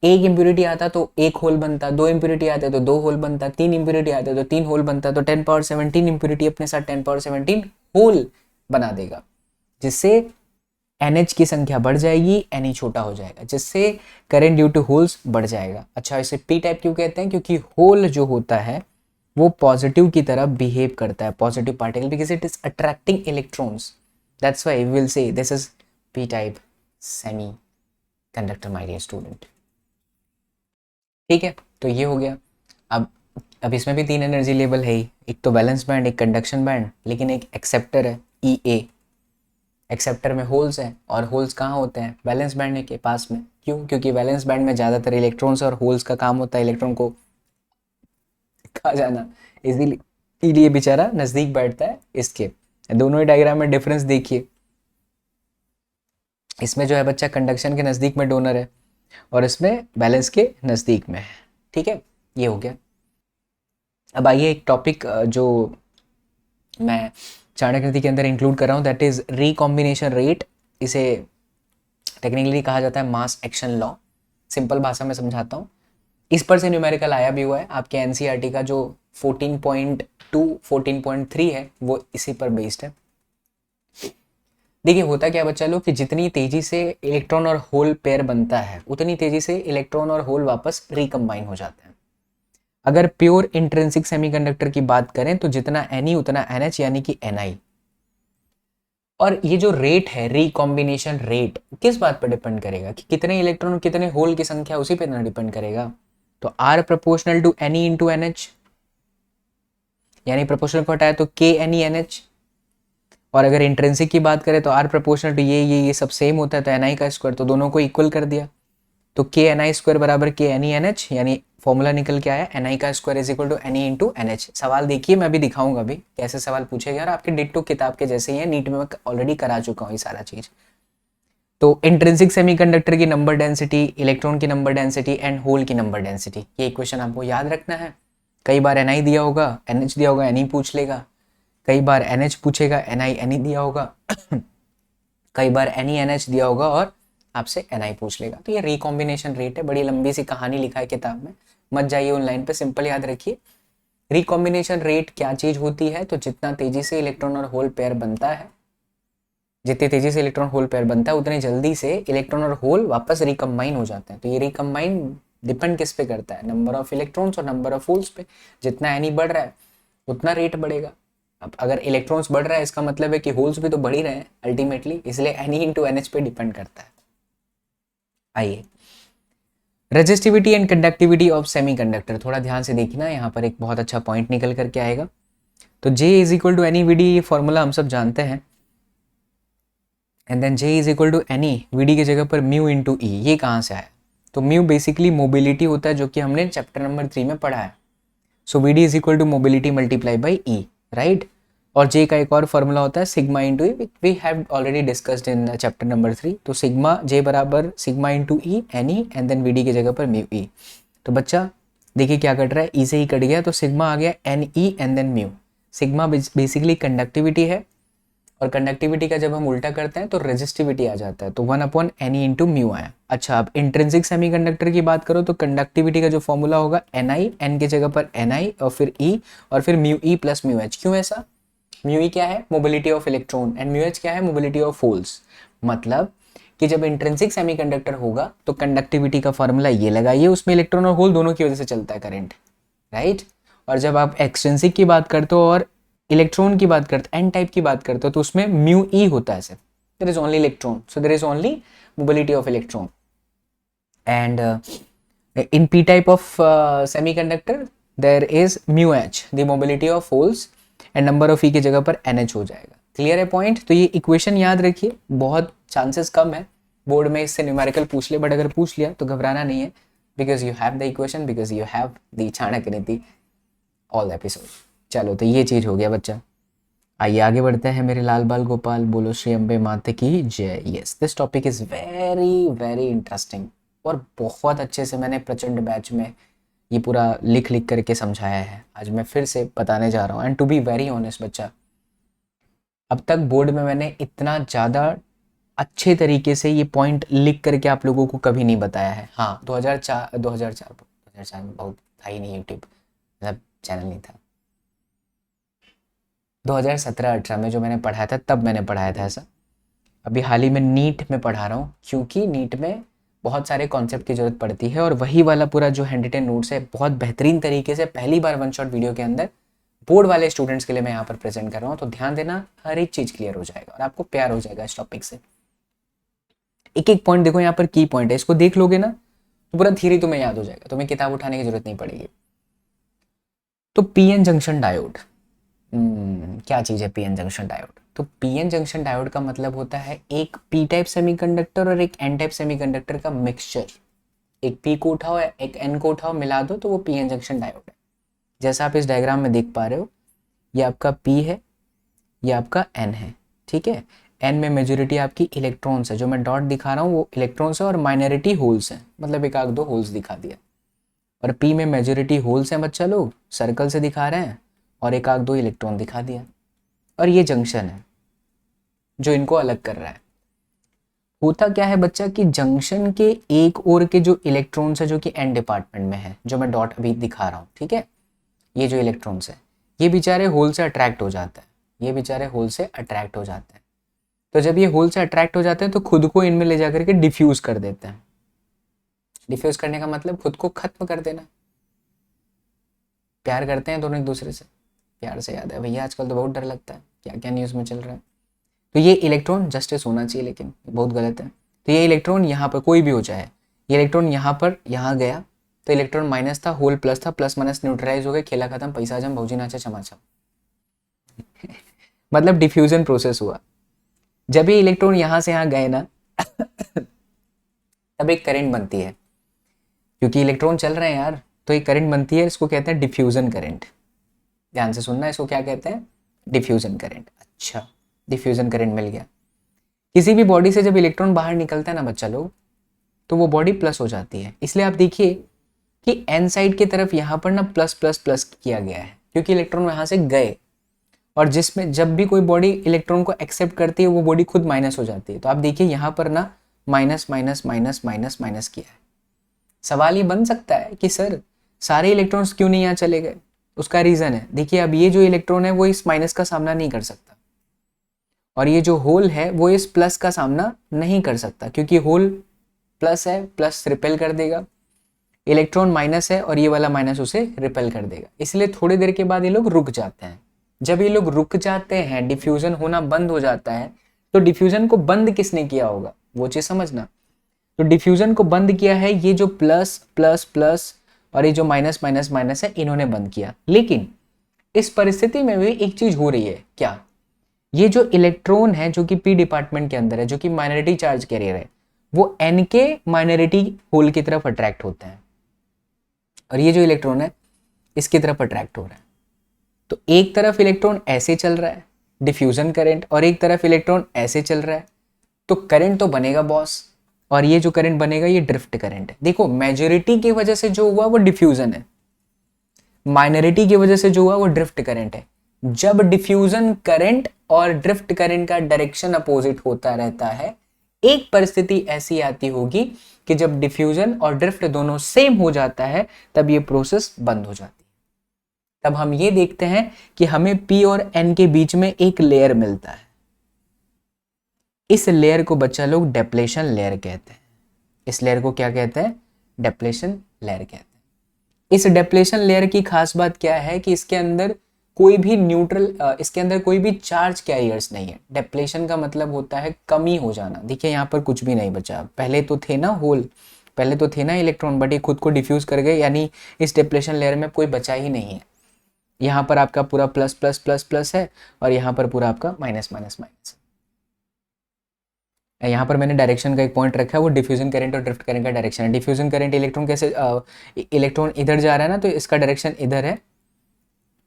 एक इम्प्योरिटी आता तो एक होल बनता, 2 इम्प्योरिटी आते तो 2 होल बनता, 3 इम्प्योरिटी आते तो 3 होल बनता, तो 10 पावर 17 इम्प्योरिटी अपने साथ 10 पावर 17 होल बना देगा, जिससे NH की संख्या बढ़ जाएगी, Na छोटा हो जाएगा, जिससे करंट ड्यू टू होल्स बढ़ जाएगा। अच्छा, इसे पी टाइप क्यों कहते हैं? क्योंकि होल जो होता है वो पॉजिटिव की तरह बिहेव करता है, positive particle, because it is attracting electrons. That's why we will say this is P type semiconductor my dear student. ठीक है, तो ये हो गया। अब इसमें भी 3 एनर्जी लेवल है ही, एक तो वैलेंस बैंड, एक कंडक्शन बैंड, लेकिन एक एक्सेप्टर है EA। एक्सेप्टर में होल्स है, और होल्स कहाँ होते हैं? वैलेंस बैंड के पास में। क्यों? क्योंकि वैलेंस बैंड में ज़्यादातर इलेक्ट्रॉन्स और होल्स का काम होता है इलेक्ट्रॉन को खा जाना, इसीलिए बेचारा नज़दीक बैठता है इसके। दोनों ही डायग्राम में डिफरेंस देखिए, इसमें जो है बच्चा कंडक्शन के नज़दीक में डोनर है, और इसमें बैलेंस के नज़दीक में है। ठीक है, ये हो गया। अब आइए एक टॉपिक जो मैं चाणक्य के अंदर इंक्लूड कर रहा हूँ, दैट इज़ रिकॉम्बिनेशन रेट। इसे टेक्निकली कहा जाता है मास एक्शन लॉ। सिंपल भाषा में समझाता हूँ, इस पर से न्यूमेरिकल आया भी हुआ है। आपके NCERT का जो 14.2 14.3 है वो इसी पर बेस्ड है। देखिए होता क्या बच्चा लोग कि जितनी तेजी से इलेक्ट्रॉन और होल पेयर बनता है उतनी तेजी से इलेक्ट्रॉन और होल वापस रिकम्बाइन हो जाते हैं। अगर प्योर इंट्रिंसिक सेमीकंडक्टर की बात करें तो जितना Ni उतना NH यानी कि Ni। और ये जो रेट है रिकॉम्बिनेशन रेट किस बात पर डिपेंड करेगा कि कितने इलेक्ट्रॉन और कितने होल की संख्या, उसी पर ना डिपेंड करेगा। तो R proportional to Ne into NH, यानी प्रोपोर्शनल को हटाया तो KNeNH। और अगर इंट्रिंसिक की बात करें तो R प्रोपोर्शनल टू ये सब सेम होता है तो Ni का स्क्वायर, तो दोनों को इक्वल कर दिया तो KNi स्क्वायर बराबर KNeNH, यानी फॉर्मूला निकल के आया Ni का square is equal to Ne into NH। सवाल देखिए, मैं भी दिखाऊंगा अभी कैसे सवाल पूछेगा और आपके डिट्टो किताब के जैसे ही है, नीट में मैं ऑलरेडी करा चुका हूँ ये सारा चीज। तो इंट्रिंसिक सेमीकंडक्टर की नंबर डेंसिटी, इलेक्ट्रॉन की नंबर डेंसिटी एंड होल की नंबर डेंसिटी, ये इक्वेशन आपको याद रखना है। कई बार Ni दिया होगा, NH दिया होगा, Ne पूछ लेगा। कई बार NH पूछेगा, Ni Ne दिया होगा कई बार Ne NH दिया होगा और आपसे Ni पूछ लेगा। तो ये रिकॉम्बिनेशन रेट है, बड़ी लंबी सी कहानी लिखा है किताब में, मत जाइए ऑनलाइन पे, सिंपल याद रखिए। रिकॉम्बिनेशन रेट क्या चीज होती है, तो जितना तेजी से इलेक्ट्रॉन और होल पेयर बनता है, जितनी तेजी से इलेक्ट्रॉन होल पेयर बनता है उतनी जल्दी से इलेक्ट्रॉन और होल वापस रिकम्बाइन हो जाते हैं। तो ये रिकम्बाइन डिपेंड किस पे करता है, नंबर ऑफ इलेक्ट्रॉन्स और नंबर ऑफ होल्स पे। जितना Ni बढ़ रहा है उतना रेट बढ़ेगा। अब अगर इलेक्ट्रॉन्स बढ़ रहा है इसका मतलब है कि होल्स भी तो बढ़ ही रहे हैं अल्टीमेटली, इसलिए Ne इंटू NH पे डिपेंड करता है। आइए, resistivity and conductivity of semiconductor, थोड़ा ध्यान से देखना, यहाँ पर एक बहुत अच्छा पॉइंट निकल करके आएगा। तो J is equal to NeVd, ये फॉर्मूला हम सब जानते हैं। And then J is equal to NE, Vd की जगह पर म्यू इंटू ई, ये कहाँ से आया? तो म्यू बेसिकली मोबिलिटी होता है, जो कि हमने चैप्टर नंबर 3 में पढ़ा है। So Vd is equal to mobility multiply by E, right. और J का एक और फॉर्मूला होता है sigma into E, we have already discussed in chapter number 3। तो सिग्मा J बराबर sigma into E NE and then Vd की जगह पर म्यू ई। तो बच्चा देखिए क्या कट रहा है, ई से ही कट गया, तो सिग्मा आ गया NE and then mu. Sigma basically conductivity है, और कंडक्टिविटी का जब हम उल्टा करते हैं तो रेजिस्टिविटी आ जाता है, तो 1 NE इंटू म्यू आया। अच्छा, अब इंट्रिंसिक सेमीकंडक्टर की बात करो तो कंडक्टिविटी का जो फॉर्मूला होगा Ni, N की जगह पर Ni और फिर E और फिर mu E plus mu H. क्यों ऐसा? म्यू ई क्या है? Mobility of electron, and mu H क्या है? Mobility of holes. मतलब कि जब इंट्रिंसिक सेमीकंडक्टर होगा तो कंडक्टिविटी का फॉर्मूला ये लगाइए, उसमें इलेक्ट्रॉन और होल दोनों की वजह से चलता है करंट, राइट। और जब आप एक्सट्रिंसिक की बात करते हो और इलेक्ट्रॉन की बात करते, एन टाइप की बात करते हो, तो उसमें म्यू ई होता है सिर्फ, there is only electron, so there is only mobility of electron. And in p type of semiconductor there is mu h, the mobility of holes, and number of e की जगह पर nh हो जाएगा। Clear है point? तो ये equation याद रखिए, बहुत चांसेस कम है बोर्ड में इससे न्यूमेरिकल पूछ ले, बट अगर पूछ लिया तो घबराना नहीं है, because you have the equation, because you have the Chanakya नीति ऑल एपिसोड। चलो, तो ये चीज हो गया बच्चा। आइए आगे बढ़ते हैं मेरे लाल बाल गोपाल, बोलो श्री अम्बे माते की जय। Yes, this topic is very very interesting, और बहुत अच्छे से मैंने प्रचंड बैच में ये पूरा लिख लिख करके समझाया है, आज मैं फिर से बताने जा रहा हूँ। And to be very honest बच्चा, अब तक बोर्ड में मैंने इतना ज़्यादा अच्छे तरीके से ये पॉइंट लिख करके आप लोगों को कभी नहीं बताया है। हाँ, 2004 में बहुत था ही नहीं यूट्यूब, मतलब चैनल नहीं था। 2017-18 में जो मैंने पढ़ाया था तब मैंने पढ़ाया था ऐसा। अभी हाल ही में नीट में पढ़ा रहा हूँ, क्योंकि नीट में बहुत सारे कॉन्सेप्ट की जरूरत पड़ती है, और वही वाला पूरा जो हैंड रिटन नोट्स है बहुत बेहतरीन तरीके से पहली बार वन शॉट वीडियो के अंदर बोर्ड वाले स्टूडेंट्स के लिए मैं यहाँ पर प्रेजेंट कर रहा हूँ। तो ध्यान देना, हर एक चीज़ क्लियर हो जाएगा और आपको प्यार हो जाएगा इस टॉपिक से। एक एक पॉइंट देखो, यहाँ पर की पॉइंट है, इसको देख लोगे ना तो पूरा थ्योरी तुम्हें याद हो जाएगा, तुम्हें किताब उठाने की जरूरत नहीं पड़ेगी। तो पीएन जंक्शन डायोड, क्या चीज़ है पीएन जंक्शन डायोड? तो पीएन जंक्शन डायोड का मतलब होता है एक पी टाइप सेमीकंडक्टर और एक एन टाइप सेमीकंडक्टर का मिक्सचर। एक पी को उठाओ, एक एन को उठाओ, मिला दो तो वो पीएन जंक्शन डायोड है। जैसा आप इस डायग्राम में देख पा रहे हो, ये आपका पी है, ये आपका एन है, ठीक है। एन में मेजोरिटी आपकी इलेक्ट्रॉन्स है, जो मैं डॉट दिखा रहा हूँ वो इलेक्ट्रॉन्स है, और माइनॉरिटी होल्स हैं, मतलब एक आध दो होल्स दिखा दिया। और पी में मेजोरिटी होल्स हैं बच्चा लोग, सर्कल से दिखा रहे हैं, और एक आध दो इलेक्ट्रॉन दिखा दिया। और ये जंक्शन है जो इनको अलग कर रहा है। होता क्या है बच्चा कि जंक्शन के एक ओर के जो इलेक्ट्रॉन्स है, जो कि एन डिपार्टमेंट में है, जो मैं डॉट अभी दिखा रहा हूँ, ठीक है, ये जो इलेक्ट्रॉन्स है ये बेचारे होल से अट्रैक्ट हो जाता है, ये बेचारे होल से अट्रैक्ट हो जाते हैं। तो जब ये होल से अट्रैक्ट हो जाते हैं तो खुद को इनमें ले जाकर के डिफ्यूज कर देते हैं। डिफ्यूज करने का मतलब खुद को खत्म कर देना। प्यार करते हैं दोनों एक दूसरे से, प्यार से याद है भैया आजकल तो बहुत डर लगता है, क्या क्या न्यूज़ में चल रहा है। तो ये इलेक्ट्रॉन जस्टिस होना चाहिए, लेकिन बहुत गलत है। तो ये इलेक्ट्रॉन यहाँ पर कोई भी हो जाए, ये इलेक्ट्रॉन यहाँ पर यहाँ गया तो इलेक्ट्रॉन माइनस था, होल प्लस था, प्लस माइनस न्यूट्रलाइज हो गए, खेला खत्म, पैसा जम, भौजी नाचा, चमाचा। मतलब डिफ्यूजन प्रोसेस हुआ। जब ये इलेक्ट्रॉन यहाँ से यहाँ गए ना तब एक करंट बनती है, क्योंकि इलेक्ट्रॉन चल रहे हैं यार, तो एक करंट बनती है, इसको कहते हैं डिफ्यूजन करंट। ध्यान से सुनना, इसको क्या कहते हैं, डिफ्यूजन करंट। अच्छा, डिफ्यूजन करंट मिल गया। किसी भी बॉडी से जब इलेक्ट्रॉन बाहर निकलता है ना बच्चा लोग, तो वो बॉडी प्लस हो जाती है। इसलिए आप देखिए कि एन साइड की तरफ यहाँ पर ना प्लस प्लस प्लस किया गया है, क्योंकि इलेक्ट्रॉन वहां से गए। और जिसमें जब भी कोई बॉडी इलेक्ट्रॉन को एक्सेप्ट करती है वो बॉडी खुद माइनस हो जाती है। तो आप देखिए यहाँ पर ना minus minus minus minus minus किया है। सवाल ये बन सकता है कि सर सारे इलेक्ट्रॉन्स क्यों नहीं यहाँ चले गए। उसका रीजन है, देखिए अब ये जो इलेक्ट्रॉन है वो इस माइनस का सामना नहीं कर सकता, और ये जो होल है वो इस प्लस का सामना नहीं कर सकता, क्योंकि होल प्लस है, प्लस रिपेल कर देगा, इलेक्ट्रॉन माइनस है और ये वाला माइनस उसे रिपेल कर देगा। इसलिए थोड़ी देर के बाद ये लोग रुक जाते हैं। जब ये लोग रुक जाते हैं, डिफ्यूजन होना बंद हो जाता है। तो डिफ्यूजन को बंद किसने किया होगा, वो चीज समझना। तो डिफ्यूजन को बंद किया है ये जो प्लस प्लस प्लस और ये जो माइनस माइनस माइनस है, इन्होंने बंद किया। लेकिन इस परिस्थिति में भी एक चीज हो रही है, क्या, ये जो इलेक्ट्रॉन है जो कि पी डिपार्टमेंट के अंदर है, जो कि माइनॉरिटी चार्ज कैरियर है, वो एन के माइनॉरिटी होल की तरफ अट्रैक्ट होते हैं, और ये जो इलेक्ट्रॉन है इसकी तरफ अट्रैक्ट हो रहा है। तो एक तरफ इलेक्ट्रॉन ऐसे चल रहा है डिफ्यूजन करंट, और एक तरफ इलेक्ट्रॉन ऐसे चल रहा है, तो करंट तो बनेगा बॉस। और ये जो करंट बनेगा ये ड्रिफ्ट करंट है। देखो मेजॉरिटी की वजह से जो हुआ वो डिफ्यूजन है, माइनॉरिटी की वजह से जो हुआ वो ड्रिफ्ट करंट है। जब डिफ्यूजन करंट और ड्रिफ्ट करंट का डायरेक्शन अपोजिट होता रहता है, एक परिस्थिति ऐसी आती होगी कि जब डिफ्यूजन और ड्रिफ्ट दोनों सेम हो जाता है तब ये प्रोसेस बंद हो जाती है। तब हम ये देखते हैं कि हमें पी और एन के बीच में एक लेयर मिलता है। इस लेयर को बच्चा लोग डेप्लेशन लेयर कहते हैं। इस लेयर को क्या कहते हैं, डेप्लेशन लेयर कहते हैं। इस डेप्लेशन लेयर की खास बात क्या है कि इसके अंदर कोई भी न्यूट्रल, इसके अंदर कोई भी चार्ज कैरियर्स नहीं है। डेप्लेशन का मतलब होता है कमी हो जाना। देखिए यहाँ पर कुछ भी नहीं बचा, पहले तो थे ना होल, पहले तो थे ना इलेक्ट्रॉन, बट ये खुद को डिफ्यूज कर गए, यानी इस डेप्लेशन लेयर में कोई बचा ही नहीं है। यहाँ पर आपका पूरा प्लस प्लस प्लस प्लस है, और यहाँ पर पूरा आपका माइनस माइनस माइनस है। यहाँ पर मैंने डायरेक्शन का एक पॉइंट रखा है, वो डिफ्यूजन करंट और ड्रिफ्ट करंट का डायरेक्शन है। डिफ्यूजन करंट इलेक्ट्रॉन कैसे, इलेक्ट्रॉन इधर जा रहा है ना, तो इसका डायरेक्शन इधर है,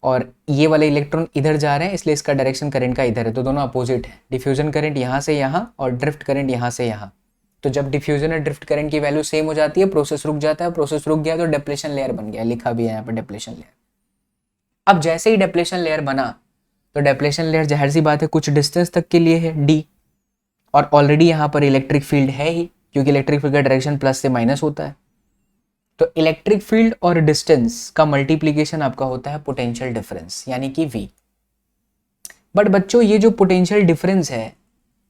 और ये वाले इलेक्ट्रॉन इधर जा रहे हैं, इसलिए इसका डायरेक्शन करंट का इधर है। तो दोनों अपोजिट है। डिफ्यूजन करंट यहाँ से यहाँ और ड्रिफ्ट करंट यहाँ से यहाँ। तो जब डिफ्यूजन और ड्रिफ्ट करंट की वैल्यू सेम हो जाती है, प्रोसेस रुक जाता है। प्रोसेस रुक गया तो डेप्लेशन लेयर बन गया, लिखा भी है यहाँ पर डेप्लेशन लेयर। अब जैसे ही डेप्लेशन लेयर बना, तो डेप्लेशन लेयर जाहिर सी बात है कुछ डिस्टेंस तक के लिए है डी, और ऑलरेडी यहाँ पर इलेक्ट्रिक फील्ड है ही, क्योंकि इलेक्ट्रिक फील्ड का डायरेक्शन प्लस से माइनस होता है। तो इलेक्ट्रिक फील्ड और डिस्टेंस का मल्टीप्लीकेशन आपका होता है पोटेंशियल डिफरेंस, यानी कि V। बट बच्चों ये जो पोटेंशियल डिफरेंस है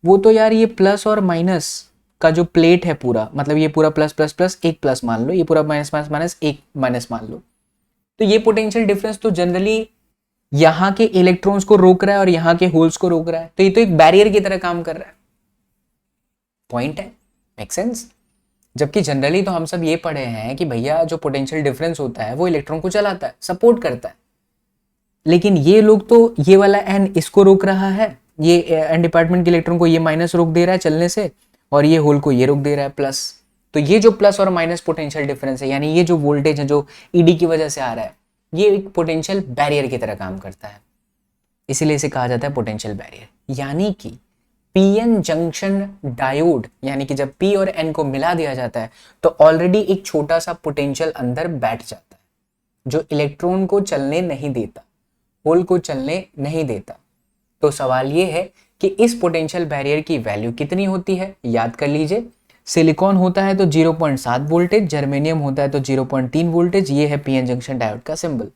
वो तो यार ये प्लस और माइनस का जो प्लेट है पूरा, मतलब ये पूरा प्लस प्लस प्लस एक प्लस मान लो, ये पूरा माइनस माइनस माइनस एक माइनस मान लो, तो ये पोटेंशियल डिफरेंस तो जनरली यहाँ के इलेक्ट्रॉन्स को रोक रहा है और यहाँ के होल्स को रोक रहा है। तो ये तो एक बैरियर की तरह काम कर रहा है। पॉइंट है, मेक सेंस। जबकि जनरली तो हम सब ये पढ़े हैं कि भैया जो पोटेंशियल डिफरेंस होता है वो इलेक्ट्रॉन को चलाता है, सपोर्ट करता है। लेकिन ये लोग तो ये वाला एन इसको रोक रहा है, ये एन डिपार्टमेंट के इलेक्ट्रॉन को ये माइनस रोक दे रहा है चलने से, और ये होल को ये रोक दे रहा है प्लस। तो ये जो प्लस और माइनस पोटेंशियल डिफरेंस है, यानी ये जो वोल्टेज है जो ईडी की वजह से आ रहा है, ये एक पोटेंशियल बैरियर की तरह काम करता है। इसीलिए इसे कहा जाता है पोटेंशियल बैरियर। यानी कि पीएन जंक्शन डायोड, यानी कि जब पी और एन को मिला दिया जाता है तो ऑलरेडी एक छोटा सा पोटेंशियल अंदर बैठ जाता है, जो इलेक्ट्रॉन को चलने नहीं देता, होल को चलने नहीं देता। तो सवाल ये है कि इस पोटेंशियल बैरियर की वैल्यू कितनी होती है। याद कर लीजिए, सिलिकॉन होता है तो 0.7 वोल्टेज, जर्मेनियम होता है तो 0.3 वोल्टेज। ये है पीएन जंक्शन डायोड का सिंबल।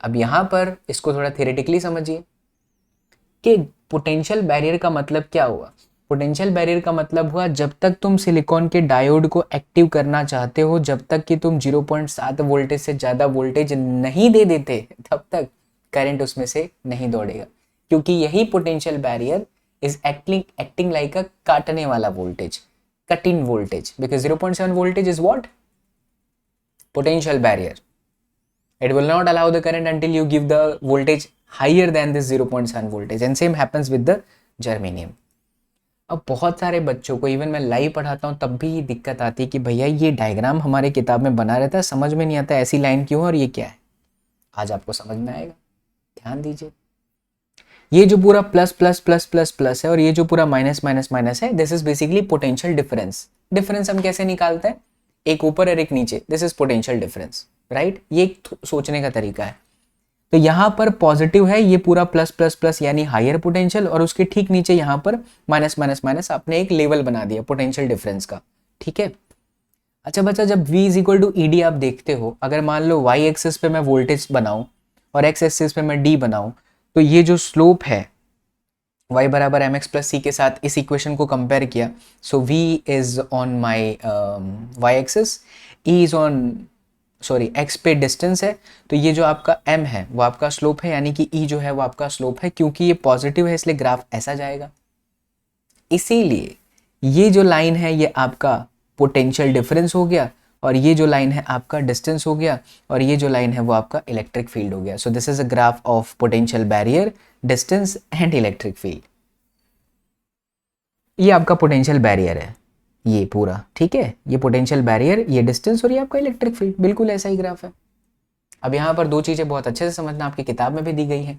अब यहां पर इसको थोड़ा थियोरेटिकली समझिए कि पोटेंशियल बैरियर का मतलब क्या हुआ? पोटेंशियल बैरियर का मतलब हुआ जब तक तुम सिलिकॉन के डायोड को एक्टिव करना चाहते हो, जब तक कि तुम 0.7 वोल्टेज से ज़्यादा वोल्टेज नहीं दे देते, तब तक करंट उसमें से नहीं दौड़ेगा, क्योंकि यही potential barrier is acting like अ काटने वाला voltage, cut in voltage, because 0.7 voltage is what? Potential barrier. It will not allow the current until you give the voltage higher than this 0.7 voltage, and same happens with the germanium. अब बहुत सारे बच्चों को, even मैं live पढ़ाता हूँ तब भी ये दिक्कत आती है कि भैया ये डायग्राम हमारे किताब में बना रहता है, समझ में नहीं आता ऐसी लाइन क्यों है और ये क्या है। आज आपको समझ में आएगा, ध्यान दीजिए। ये जो पूरा plus plus plus plus plus है और ये जो पूरा माइनस माइनस माइनस है, this is basically potential difference. Difference हम कैसे निकालते हैं? एक ऊपर और एक नीचे, this is potential difference, right? ये एक सोचने का तरीका है। तो यहाँ पर पॉजिटिव है, ये पूरा प्लस प्लस प्लस यानी हायर पोटेंशियल, और उसके ठीक नीचे यहाँ पर माइनस माइनस माइनस, आपने एक लेवल बना दिया पोटेंशियल डिफरेंस का, ठीक है। अच्छा बच्चा, जब V is equal to E D आप देखते हो, अगर मान लो y एक्सिस पे मैं वोल्टेज बनाऊं और x एक्सिस पे मैं D बनाऊं, तो ये जो स्लोप है y बराबर एम एक्स प्लस सी के साथ इस इक्वेशन को कंपेयर किया, सो v is on my y axis, e is on x पे डिस्टेंस है, तो ये जो आपका m है वो आपका स्लोप है, यानी कि e जो है वो आपका स्लोप है, क्योंकि ये पॉजिटिव है इसलिए ग्राफ ऐसा जाएगा। इसीलिए ये जो लाइन है ये आपका पोटेंशियल डिफरेंस हो गया, और ये जो लाइन है आपका डिस्टेंस हो गया, और ये जो लाइन है वो आपका इलेक्ट्रिक फील्ड हो गया। So this is a graph of potential barrier, distance and electric field. ये आपका पोटेंशियल बैरियर है ये पूरा, ठीक है। ये पोटेंशियल बैरियर, ये डिस्टेंस और ये आपका इलेक्ट्रिक फील्ड, बिल्कुल ऐसा ही ग्राफ है। अब यहाँ पर दो चीजें बहुत अच्छे से समझना, आपकी किताब में भी दी गई है।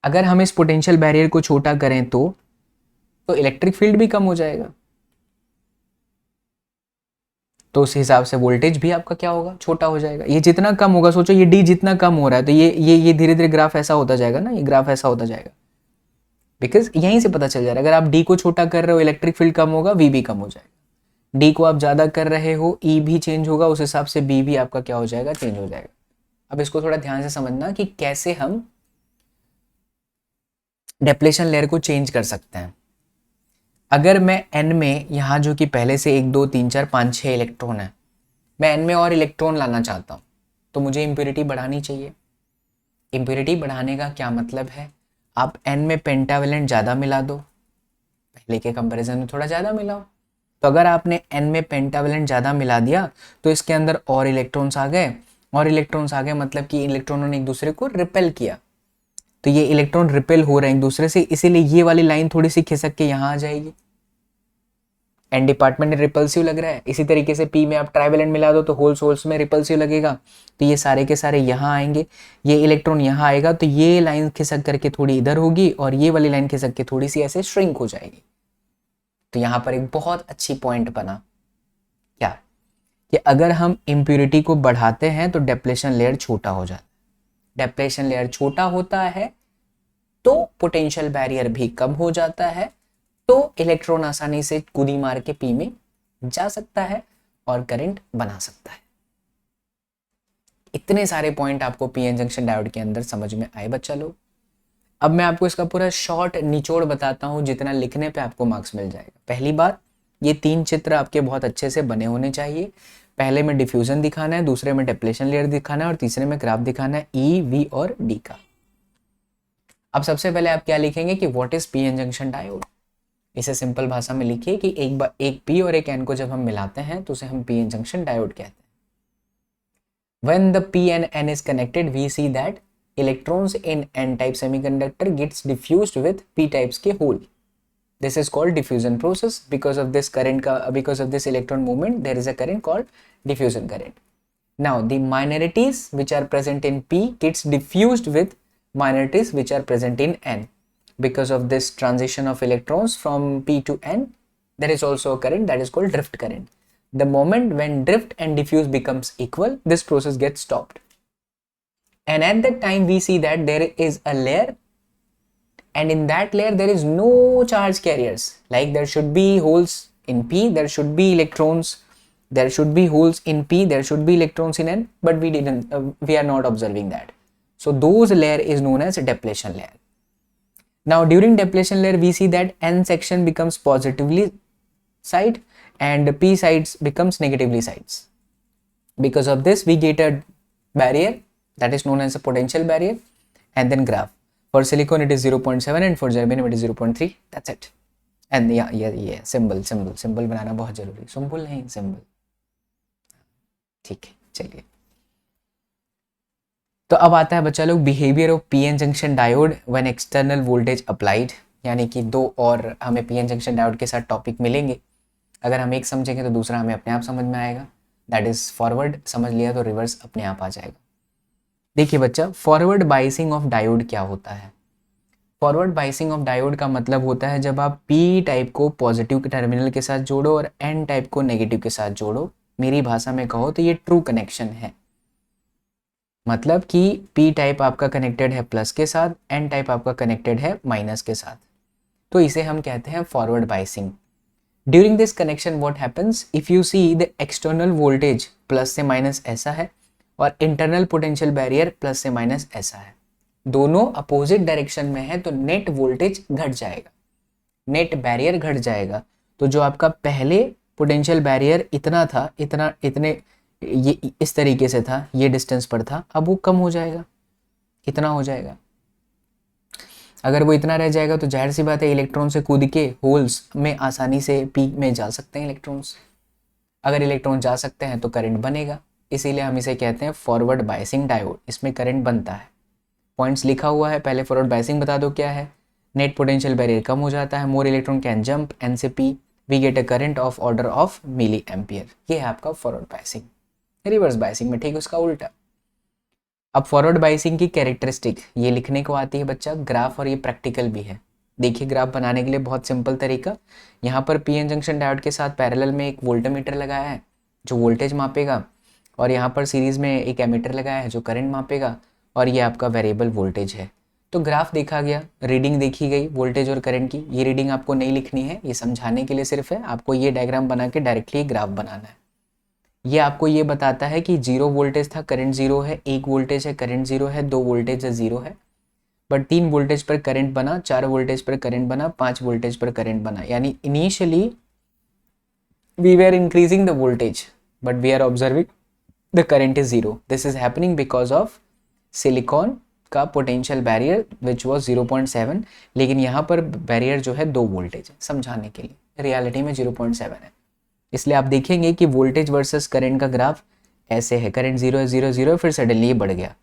अगर हम इस पोटेंशियल बैरियर को छोटा करें तो इलेक्ट्रिक फील्ड भी कम हो जाएगा, तो उस हिसाब से वोल्टेज भी आपका क्या होगा? छोटा हो जाएगा। ये जितना कम होगा, सोचो ये डी जितना कम हो रहा है, तो ये धीरे धीरे ग्राफ ऐसा होता जाएगा ना, ये ग्राफ ऐसा होता जाएगा, बिकॉज यहीं से पता चल जाएगा। अगर आप डी को छोटा कर रहे हो, इलेक्ट्रिक फील्ड कम होगा, वी भी कम हो जाएगा। डी को आप ज्यादा कर रहे हो, ई भी चेंज होगा, उस हिसाब से बी भी आपका क्या हो जाएगा? चेंज हो जाएगा। अब इसको थोड़ा ध्यान से समझना कि कैसे हम डेप्लेशन लेयर को चेंज कर सकते हैं। अगर मैं n में यहाँ जो कि पहले से 1 2 3 4 5 6 इलेक्ट्रॉन है, मैं n में और इलेक्ट्रॉन लाना चाहता हूँ, तो मुझे इम्प्योरिटी बढ़ानी चाहिए। इम्प्योरिटी बढ़ाने का क्या मतलब है? आप n में पेंटावेलेंट ज़्यादा मिला दो, पहले के कंपैरिजन में थोड़ा ज़्यादा मिलाओ। तो अगर आपने n में पेंटावेलेंट ज़्यादा मिला दिया तो इसके अंदर और इलेक्ट्रॉन्स आ गए, और इलेक्ट्रॉन्स आ गए मतलब कि इलेक्ट्रॉनों ने एक दूसरे को रिपेल किया, तो ये इलेक्ट्रॉन रिपेल हो रहे हैं एक दूसरे से, इसीलिए ये वाली लाइन थोड़ी सी खिसक के यहाँ आ जाएगी। एन डिपार्टमेंट में रिपल्सिव लग रहा है, इसी तरीके से पी में आप ट्राइवेलेंट मिला दो तो होल्स में रिपल्सिव लगेगा, तो ये सारे के सारे यहाँ आएंगे, ये इलेक्ट्रॉन यहाँ आएगा, तो ये लाइन खिसक करके थोड़ी इधर होगी और ये वाली लाइन खिसक के थोड़ी सी ऐसे श्रिंक हो जाएगी। तो यहाँ पर एक बहुत अच्छी पॉइंट बना क्या, कि अगर हम इम्प्यूरिटी को बढ़ाते हैं तो डेप्लेशन लेयर छोटा हो जाता है। डेप्लेशन लेयर छोटा होता है तो पोटेंशियल बैरियर भी कम हो जाता है, तो इलेक्ट्रॉन आसानी से कूदी मार के पी में जा सकता है और करंट बना सकता है। इतने सारे पॉइंट आपको पीएन जंक्शन डायोड के अंदर समझ में आए बच्चा लोग। अब मैं आपको इसका पूरा शॉर्ट निचोड़ बताता हूं, जितना लिखने पे आपको मार्क्स मिल जाएगा। पहली बात, ये 3 चित्र आपके बहुत अच्छे से बने होने चाहिए। पहले में डिफ्यूजन दिखाना है, दूसरे में डेप्लेशन लेयर दिखाना है, और तीसरे में ग्राफ दिखाना है ई, वी और डी का। अब सबसे पहले आप क्या लिखेंगे कि what is PN junction diode. इसे सिंपल भाषा में लिखिए कि एक पी और एक एन को जब हम मिलाते हैं तो उसे हम पीएन जंक्शन डायोड कहते हैं। When the P and N is connected, we see that electrons in N-type semiconductor gets diffused with P-types के hole. This is called diffusion process. Because of this electron movement, there is a current called diffusion current. Now, the minorities which are present in P gets diffused with minorities which are present in N. Because of this transition of electrons from P to N, there is also a current that is called drift current. The moment when drift and diffuse becomes equal, this process gets stopped. And at that time, we see that there is a layer, and in that layer, there is no charge carriers. Like there should be holes in P, there should be electrons, there should be holes in P, there should be electrons in N, but we are not observing that. So those layer is known as depletion layer. Now during depletion layer we see that N section becomes positively side and P sides becomes negatively sides. Because of this we get a barrier that is known as a potential barrier and then graph. For silicon it is 0.7 and for germanium it is 0.3. That's it. And yeah symbol बनाना बहुत जरूरी, symbol नहीं symbol. ठीक है चलिए. तो अब आता है बच्चा लोग behaviour of PN junction diode when external voltage applied. यानी कि दो और हमें पीएन जंक्शन डायोड के साथ टॉपिक मिलेंगे. अगर हम एक समझेंगे तो दूसरा हमें अपने आप समझ में आएगा. दैट इज फॉरवर्ड समझ लिया तो रिवर्स अपने आप आ जाएगा. देखिए बच्चा, फॉरवर्ड बाइसिंग ऑफ डायोड क्या होता है? फॉरवर्ड बाइसिंग ऑफ डायोड का मतलब होता है जब आप पी टाइप को पॉजिटिव के टर्मिनल के साथ जोड़ो और एन टाइप को नेगेटिव के साथ जोड़ो. मेरी भाषा में कहो तो ये ट्रू कनेक्शन है. मतलब कि पी टाइप आपका कनेक्टेड है प्लस के साथ, एन टाइप आपका कनेक्टेड है माइनस के साथ. तो इसे हम कहते हैं forward biasing. During this connection what happens, if you see the external voltage plus से माइनस ऐसा है और इंटरनल पोटेंशियल बैरियर प्लस से माइनस ऐसा है, दोनों अपोजिट डायरेक्शन में है, तो नेट वोल्टेज घट जाएगा, नेट बैरियर घट जाएगा. तो जो आपका पहले पोटेंशियल बैरियर इतना था, इतने ये इस तरीके से था, ये डिस्टेंस पर था, अब वो कम हो जाएगा, कितना हो जाएगा. अगर वो इतना रह जाएगा तो जाहिर सी बात है इलेक्ट्रॉन से कूद के होल्स में आसानी से पी में जा सकते हैं इलेक्ट्रॉन्स. अगर इलेक्ट्रॉन जा सकते हैं तो करंट बनेगा. इसीलिए हम इसे कहते हैं फॉरवर्ड बाइसिंग डायोड. इसमें करंट बनता है. पॉइंट्स लिखा हुआ है, पहले फॉरवर्ड बाइसिंग बता दो क्या है. नेट पोटेंशियल बैरियर कम हो जाता है, more electron can jump N से P, we get a current of order of milliampere. ये है आपका फॉरवर्ड बाइसिंग. रिवर्स बाइसिंग में ठीक उसका उल्टा. अब फॉरवर्ड बाइसिंग की कैरेक्टरिस्टिक ये लिखने को आती है बच्चा ग्राफ, और ये प्रैक्टिकल भी है. देखिए ग्राफ बनाने के लिए बहुत सिंपल तरीका. यहाँ पर पीएन जंक्शन डायोड के साथ पैरेलल में एक वोल्टमीटर लगाया है जो वोल्टेज मापेगा, और यहाँ पर सीरीज में एक एमीटर लगाया है जो करंट मापेगा, और ये आपका वेरिएबल वोल्टेज है. तो ग्राफ देखा गया, रीडिंग देखी गई वोल्टेज और करंट की. ये रीडिंग आपको नहीं लिखनी है, ये समझाने के लिए सिर्फ है. आपको ये डायग्राम बना के डायरेक्टली ग्राफ बनाना है. ये आपको ये बताता है कि 0 वोल्टेज था, करंट 0 है, 1 वोल्टेज है, करंट 0 है, 2 वोल्टेज है, 0 है. बट 3 वोल्टेज पर करंट बना, 4 वोल्टेज पर करंट बना, 5 वोल्टेज पर करंट बना. यानी initially we were increasing the voltage but we are observing the current is 0. This is happening because of silicon का पोटेंशियल बैरियर विच वॉज 0.7. लेकिन यहाँ पर बैरियर जो है 2 वोल्टेज है, समझाने के लिए. रियलिटी में 0.7 है. इसलिए आप देखेंगे कि वोल्टेज वर्सेस करंट का ग्राफ ऐसे है. करंट 0 है, 0 0, फिर सडनली ये बढ़ गया.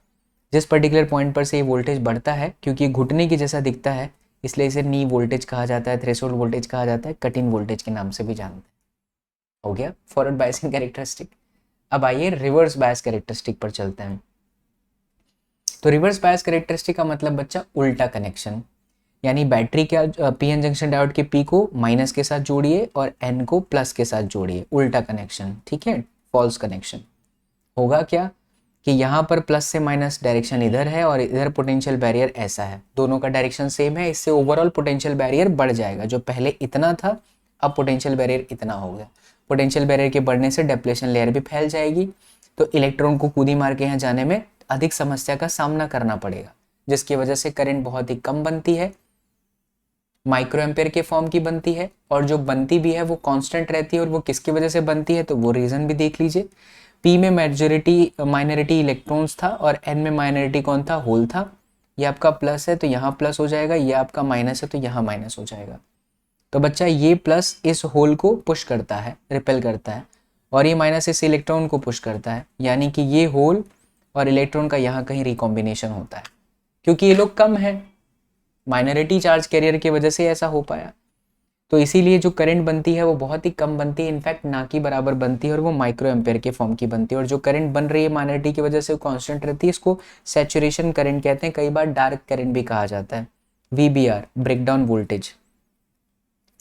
जिस पर्टिकुलर पॉइंट पर से ये वोल्टेज बढ़ता है, क्योंकि घुटने की जैसा दिखता है, इसलिए इसे नी वोल्टेज कहा जाता है, थ्रेशोल्ड वोल्टेज कहा जाता है, कट इन वोल्टेज के नाम से भी जानते हैं. हो गया फॉरवर्ड बायसिंग कैरेक्टरिस्टिक. अब आइए रिवर्स बायस कैरेक्टरिस्टिक पर चलते हैं. तो रिवर्स बायस कैरेक्टरिस्टिक का मतलब बच्चा उल्टा कनेक्शन. यानी बैटरी क्या पीएन जंक्शन डायोड के पी को माइनस के साथ जोड़िए और एन को प्लस के साथ जोड़िए. उल्टा कनेक्शन, ठीक है, फॉल्स कनेक्शन. होगा क्या कि यहाँ पर प्लस से माइनस डायरेक्शन इधर है और इधर पोटेंशियल बैरियर ऐसा है, दोनों का डायरेक्शन सेम है. इससे ओवरऑल पोटेंशियल बैरियर बढ़ जाएगा. जो पहले इतना था अब पोटेंशियल बैरियर इतना हो गया. पोटेंशियल बैरियर के बढ़ने से डेप्लेशन लेयर भी फैल जाएगी, तो इलेक्ट्रॉन को कूदी मार के यहाँ जाने में अधिक समस्या का सामना करना पड़ेगा, जिसकी वजह से करंट बहुत ही कम बनती है, माइक्रो एम्पेयर के फॉर्म की बनती है, और जो बनती भी है वो कांस्टेंट रहती है. और वो किसकी वजह से बनती है तो वो रीजन भी देख लीजिए. पी में माइनॉरिटी इलेक्ट्रॉन्स था और एन में माइनॉरिटी कौन था, होल था. ये आपका प्लस है तो यहाँ प्लस हो जाएगा, ये आपका माइनस है तो यहाँ माइनस हो जाएगा. तो बच्चा ये प्लस इस होल को पुश करता है, रिपेल करता है, और ये माइनस इस इलेक्ट्रॉन को पुश करता है. यानी कि ये होल और इलेक्ट्रॉन का यहाँ कहीं रिकॉम्बिनेशन होता है, क्योंकि ये लोग कम है, माइनॉरिटी चार्ज कैरियर की वजह से ऐसा हो पाया. तो इसीलिए जो करंट बनती है वो बहुत ही कम बनती है, इनफैक्ट ना की बराबर बनती है, और वो माइक्रो एम्पेयर के फॉर्म की बनती है. और जो करंट बन रही है माइनॉरिटी की वजह से वो कांस्टेंट रहती है. इसको सैचुरेशन करंट कहते हैं, कई बार डार्क करंट भी कहा जाता है. VBR breakdown voltage.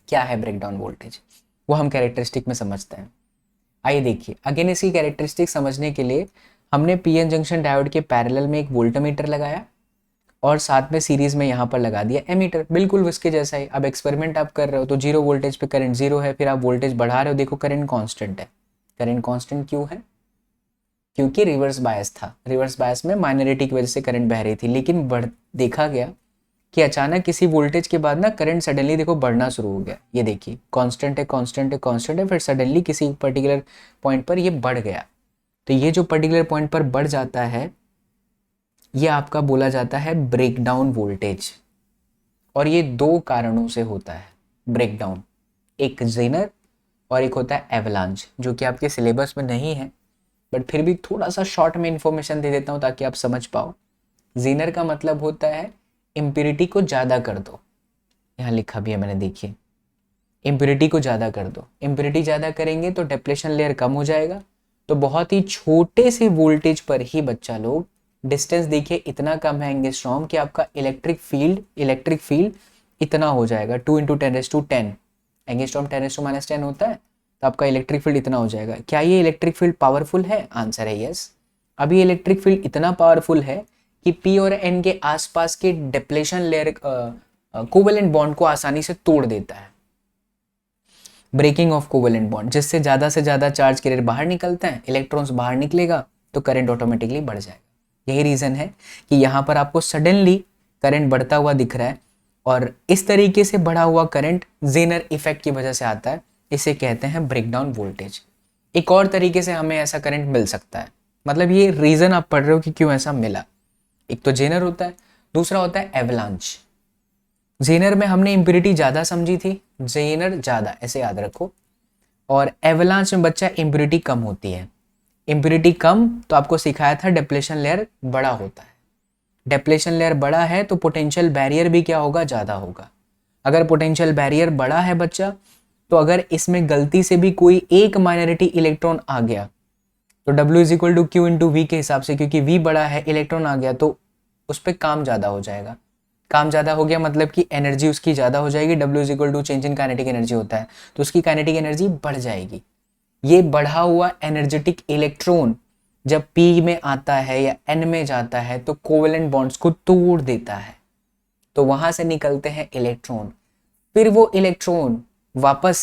क्या है ब्रेकडाउन वोल्टेज, वो हम कैरेक्टरिस्टिक में समझते हैं. आइए देखिए, अगेन इसकी कैरेक्टरिस्टिक समझने के लिए हमने पीएन जंक्शन डायोड के पैरेलल में एक वोल्टमीटर लगाया और साथ में सीरीज में यहाँ पर लगा दिया एमीटर, बिल्कुल उसके जैसा ही. अब एक्सपेरिमेंट आप कर रहे हो तो 0 वोल्टेज पे करंट 0 है, फिर आप वोल्टेज बढ़ा रहे हो, देखो करंट कांस्टेंट है. करंट कांस्टेंट क्यों है, क्योंकि रिवर्स बायस था. रिवर्स बायस में माइनॉरिटी की वजह से करंट बह रही थी, लेकिन देखा गया कि अचानक किसी वोल्टेज के बाद ना करंट सडनली देखो बढ़ना शुरू हो गया। ये देखिए कांस्टेंट है कांस्टेंट है कांस्टेंट है, फिर सडनली किसी पर्टिकुलर पॉइंट पर ये बढ़ गया। तो ये जो पर्टिकुलर पॉइंट पर बढ़ जाता है ये आपका बोला जाता है ब्रेकडाउन वोल्टेज। और ये दो कारणों से होता है ब्रेकडाउन, एक जेनर और एक होता है एवलांच, जो कि आपके सिलेबस में नहीं है बट फिर भी थोड़ा सा शॉर्ट में इंफॉर्मेशन दे देता हूँ ताकि आप समझ पाओ। जेनर का मतलब होता है इम्प्योरिटी को ज़्यादा कर दो, यहाँ लिखा भी है मैंने, देखिए इम्प्योरिटी को ज़्यादा कर दो। इम्प्योरिटी ज़्यादा करेंगे तो डेप्लेशन लेयर कम हो जाएगा, तो बहुत ही छोटे से वोल्टेज पर ही बच्चा लोग, डिस्टेंस देखिए इतना कम है एंगस्ट्रॉम कि आपका इलेक्ट्रिक फील्ड इतना हो जाएगा 2 × 10⁻10 एंगस्ट्रॉम 10⁻−10 होता है, तो आपका इलेक्ट्रिक फील्ड इतना हो जाएगा। क्या ये इलेक्ट्रिक फील्ड पावरफुल है? आंसर है यस। अभी ये इलेक्ट्रिक फील्ड इतना पावरफुल है कि पी और एन के आसपास के डिप्लेशन लेयर कोवेलेंट बॉन्ड को आसानी से तोड़ देता है, ब्रेकिंग ऑफ कोवेलेंट बॉन्ड, जिससे ज़्यादा से ज़्यादा चार्ज कैरियर बाहर निकलते हैं, इलेक्ट्रॉन्स बाहर निकलेगा तो करंट ऑटोमेटिकली बढ़ जाएगा। यही रीज़न है कि यहाँ पर आपको सडनली करंट बढ़ता हुआ दिख रहा है, और इस तरीके से बढ़ा हुआ करंट जेनर इफेक्ट की वजह से आता है, इसे कहते हैं ब्रेकडाउन वोल्टेज। एक और तरीके से हमें ऐसा करंट मिल सकता है, मतलब ये रीज़न आप पढ़ रहे हो कि क्यों ऐसा मिला। एक तो जेनर होता है, दूसरा होता है एवलांच। जेनर में हमने इम्प्योरिटी ज़्यादा समझी थी, जेनर ज़्यादा, ऐसे याद रखो। और एवलांच में बच्चा इम्प्योरिटी कम होती है। इम्प्योरिटी कम तो आपको सिखाया था डेप्लेशन लेयर बड़ा होता है। डेप्लेशन लेयर बड़ा है तो पोटेंशियल बैरियर भी क्या होगा? ज़्यादा होगा। अगर पोटेंशियल बैरियर बड़ा है बच्चा, तो अगर इसमें गलती से भी कोई एक माइनॉरिटी इलेक्ट्रॉन आ गया तो W = Q × V के हिसाब से, क्योंकि V बड़ा है, इलेक्ट्रॉन आ गया तो उस पर काम ज़्यादा हो जाएगा। काम ज़्यादा हो गया मतलब कि एनर्जी उसकी ज़्यादा हो जाएगी। W = change in kinetic energy होता है, तो उसकी काइनेटिक एनर्जी बढ़ जाएगी। ये बढ़ा हुआ एनर्जेटिक इलेक्ट्रॉन जब P में आता है या N में जाता है तो कोवेलेंट बॉन्ड्स को तोड़ देता है, तो वहां से निकलते हैं इलेक्ट्रॉन। फिर वो इलेक्ट्रॉन वापस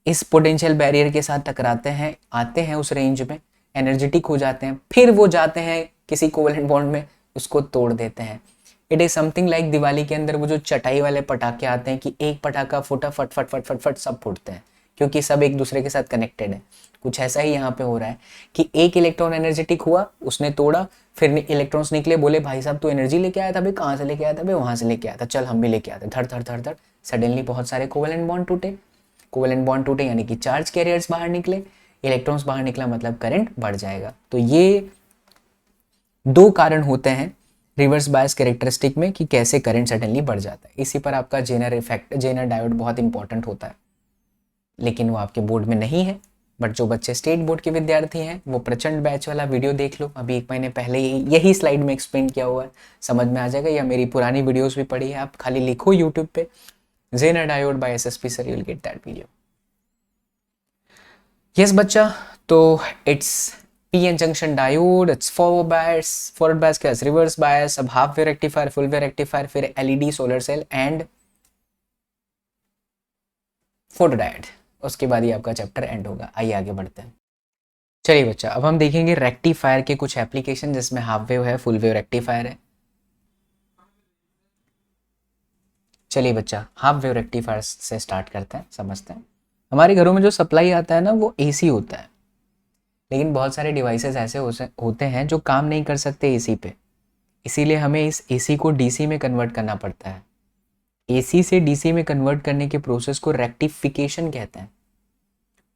इस पोटेंशियल बैरियर के साथ टकराते हैं, आते हैं उस रेंज में, एनर्जेटिक हो जाते हैं, फिर वो जाते हैं किसी कोवेलेंट बॉन्ड में, उसको तोड़ देते हैं। It is something like Diwali के अंदर वो जो चटाई वाले पटाखे आते हैं कि एक पटाखा फूटा फट फट फट फट फट सब फूटते हैं, क्योंकि सब एक दूसरे के साथ कनेक्टेड है। कुछ ऐसा ही यहाँ पे हो रहा है कि एक इलेक्ट्रॉन एनर्जेटिक हुआ, उसने तोड़ा, फिर इलेक्ट्रॉन्स निकले, बोले भाई साहब तू एनर्जी लेके आया था भाई, कहाँ से लेके आया था भाई? वहां से लेके आया था, चल हम भी लेके आते। धड़ धड़ धड़ धड़ सडनली बहुत सारे कोवेलेंट बॉन्ड टूटे। कोवेलेंट बॉन्ड टूटे यानी कि चार्ज कैरियर्स बाहर निकले, इलेक्ट्रॉन्स बाहर निकला मतलब करंट बढ़ जाएगा। तो ये दो कारण होते हैं रिवर्स बायस कैरेक्टरिस्टिक में कि कैसे करंट सडनली बढ़ जाता है। इसी पर आपका जेनर इफेक्ट, जेनर डायोड बहुत इंपॉर्टेंट होता है, लेकिन वो आपके बोर्ड में नहीं है। बट जो बच्चे स्टेट बोर्ड के विद्यार्थी हैं वो प्रचंड बैच वाला वीडियो देख लो, अभी 1 महीने पहले यही स्लाइड में एक्सप्लेन किया हुआ है, समझ में आ जाएगा। या मेरी पुरानी वीडियोस भी पढ़ी है, आप खाली लिखो यूट्यूब पे zener diode by SSP sir, you will get that video. Yes बच्चा, तो it's PN junction diode, it's forward bias क्या, रिवर्स बायस, अब half wave rectifier, full wave rectifier, फिर LED, solar cell and photodiode. उसके बाद ही आपका chapter and होगा। आइए आगे बढ़ते हैं। चलिए बच्चा, अब हम देखेंगे रेक्टिफायर के कुछ एप्लीकेशन जिसमें हाफ वेव है, फुल वेव रेक्टिफायर है। चलिए बच्चा, हाफ वेव रेक्टिफायर से स्टार्ट करते हैं, समझते हैं। हमारे घरों में जो सप्लाई आता है ना वो AC होता है, लेकिन बहुत सारे डिवाइसेस ऐसे होते हैं जो काम नहीं कर सकते AC पे, इसीलिए हमें इस AC को DC में कन्वर्ट करना पड़ता है। AC से DC में कन्वर्ट करने के प्रोसेस को रेक्टिफिकेशन कहते हैं,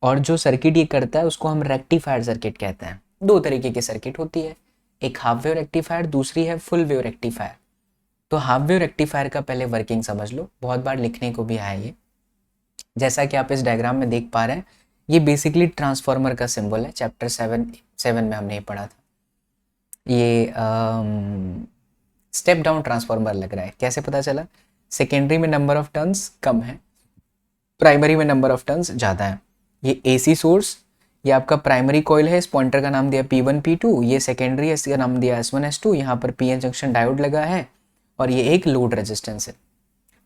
और जो सर्किट ये करता है उसको हम रेक्टिफायर सर्किट कहते हैं। दो तरीके की सर्किट होती है, एक हाफ वेव रेक्टिफायर, दूसरी है फुल वेव रेक्टिफायर। तो हाफ वेव रेक्टिफायर का पहले वर्किंग समझ लो, बहुत बार लिखने को भी आया ये। जैसा कि आप इस डायग्राम में देख पा रहे हैं, ये बेसिकली ट्रांसफार्मर का सिंबल है, चैप्टर 7 में हमने ये पढ़ा था। ये स्टेप डाउन ट्रांसफार्मर लग रहा है, कैसे पता चला? सेकेंडरी में नंबर ऑफ टर्न्स कम है, प्राइमरी में नंबर ऑफ टर्न्स ज़्यादा है। ये AC सोर्स, ये आपका प्राइमरी कॉइल है, इस पॉइंटर का नाम दिया P1 P2, ये सेकेंडरी है, इसका नाम दिया S1 S2, यहाँ पर PN जंक्शन डायोड लगा है, और ये एक लोड रेजिस्टेंस है,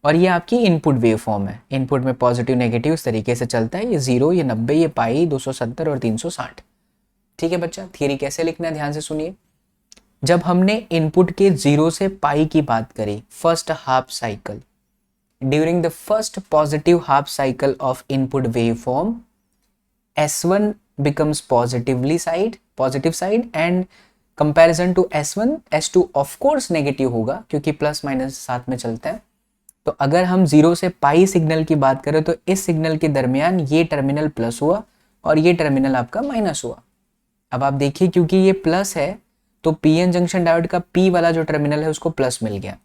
और ये आपकी इनपुट वेव फॉर्म है। इनपुट में पॉजिटिव नेगेटिव इस तरीके से चलता है, ये 0, ये 90, ये पाई, 270 और 360। ठीक है बच्चा, थियरी कैसे लिखना है ध्यान से सुनिए। जब हमने इनपुट के 0 से पाई की बात करी, first half cycle, during the first positive half cycle of input waveform, S1 becomes positive side and comparison to S1, S2 of course negative होगा क्योंकि प्लस माइनस साथ में चलता है। तो अगर हम 0 से पाई सिग्नल की बात करें तो इस सिग्नल के दरमियान ये टर्मिनल प्लस हुआ और ये टर्मिनल आपका माइनस हुआ। अब आप देखिए क्योंकि ये प्लस है तो पीएन जंक्शन डायोड का पी वाला जो टर्मिनल है उसको प्लस मिल गया।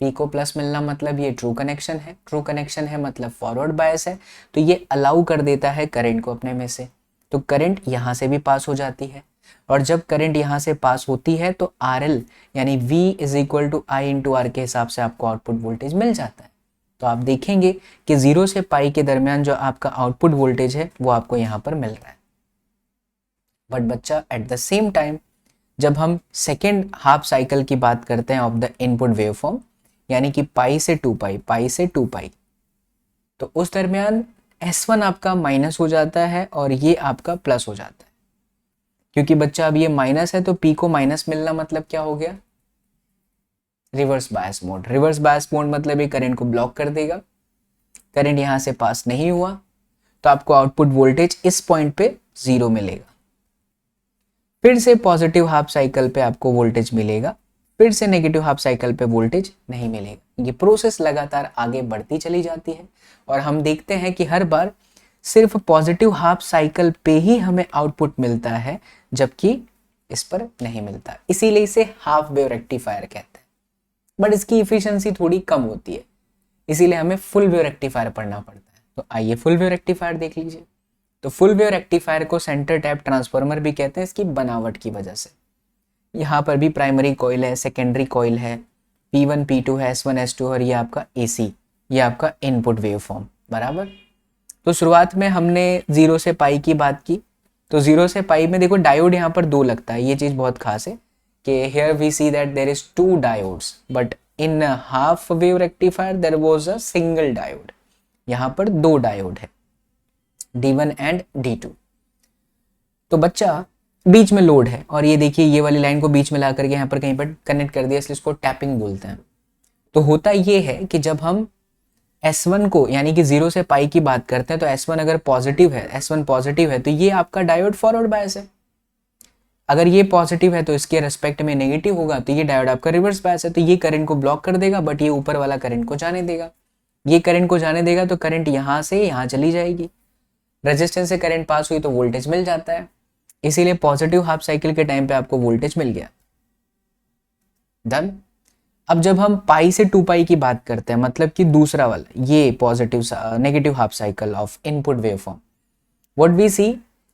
पी को प्लस मिलना मतलब ये ट्रू कनेक्शन है, ट्रू कनेक्शन है मतलब फॉरवर्ड बायस है, तो ये अलाउ कर देता है करंट को अपने में से, तो करंट यहाँ से भी पास हो जाती है। और जब करंट यहाँ से पास होती है तो RL यानी V is equal to I into R के हिसाब से आपको आउटपुट वोल्टेज मिल जाता है। तो आप देखेंगे कि 0 से पाई के दरमियान जो आपका आउटपुट वोल्टेज है वो आपको यहाँ पर मिल रहा है। बट बच्चा एट द सेम टाइम जब हम सेकेंड हाफ साइकिल की बात करते हैं ऑफ द इनपुट वेवफॉर्म, यानी कि पाई से 2 पाई, पाई से 2 पाई, तो उस दरमियान S1 आपका माइनस हो जाता है और ये आपका प्लस हो जाता है। क्योंकि बच्चा अब ये माइनस है तो P को माइनस मिलना मतलब क्या हो गया, reverse bias mode. Reverse bias mode मतलब ये करंट को ब्लॉक कर देगा, करंट यहाँ से पास नहीं हुआ तो आपको आउटपुट वोल्टेज इस पॉइंट पे 0 मिलेगा। फिर से पॉजिटिव हाफ साइकिल पे आपको वोल्टेज मिलेगा, फिर से नेगेटिव हाफ साइकिल पे वोल्टेज नहीं मिलेगा। ये प्रोसेस लगातार आगे बढ़ती चली जाती है और हम देखते हैं कि हर बार सिर्फ पॉजिटिव हाफ साइकिल पे ही हमें आउटपुट मिलता है जबकि इस पर नहीं मिलता, इसीलिए इसे हाफ वेव रेक्टिफायर कहते हैं। बट इसकी इफिशियंसी थोड़ी कम होती है, इसीलिए हमें फुल वेव रेक्टिफायर पढ़ना पड़ता है। तो आइए फुल वेव रेक्टिफायर देख लीजिए। तो फुल वेव रेक्टिफायर को सेंटर टैप ट्रांसफार्मर भी कहते हैं इसकी बनावट की वजह से। यहाँ पर भी प्राइमरी कॉइल है, सेकेंडरी कॉइल है, P1 P2 है, S1 S2 और ये आपका AC, ये आपका इनपुट वेवफॉर्म बराबर। तो शुरुआत में हमने 0 से पाई की बात की, तो 0 से पाई में देखो डायोड यहाँ पर 2 लगता है, ये चीज़ बहुत खास है कि here we see that there is 2 diodes but in half wave rectifier there was a single diode. यहाँ पर 2 डायोड है, D1 एंड D2। तो बच्चा बीच में लोड है और ये देखिए ये वाली लाइन को बीच में ला करके यहाँ पर कहीं पर कनेक्ट कर दिया, इसलिए इसको टैपिंग बोलते हैं। तो होता ये है कि जब हम S1 को यानी कि 0 से पाई की बात करते हैं तो S1 अगर पॉजिटिव है, S1 पॉजिटिव है तो ये आपका डायोड फॉरवर्ड बायस है। अगर ये पॉजिटिव है तो इसके रेस्पेक्ट में नेगेटिव होगा तो ये डायोड आपका रिवर्स बायस है, तो ये करंट को ब्लॉक कर देगा बट ये ऊपर वाला करंट को जाने देगा। ये करंट को जाने देगा तो करंट यहाँ से यहाँ चली जाएगी, रेजिस्टेंस से करंट पास हुई तो वोल्टेज मिल जाता है, इसीलिए पॉजिटिव हाफ साइकिल के टाइम पे आपको वोल्टेज मिल गया। डन। अब जब हम पाई से 2 पाई की बात करते हैं मतलब कि दूसरा वाला ये positive negative half cycle of input waveform, what we see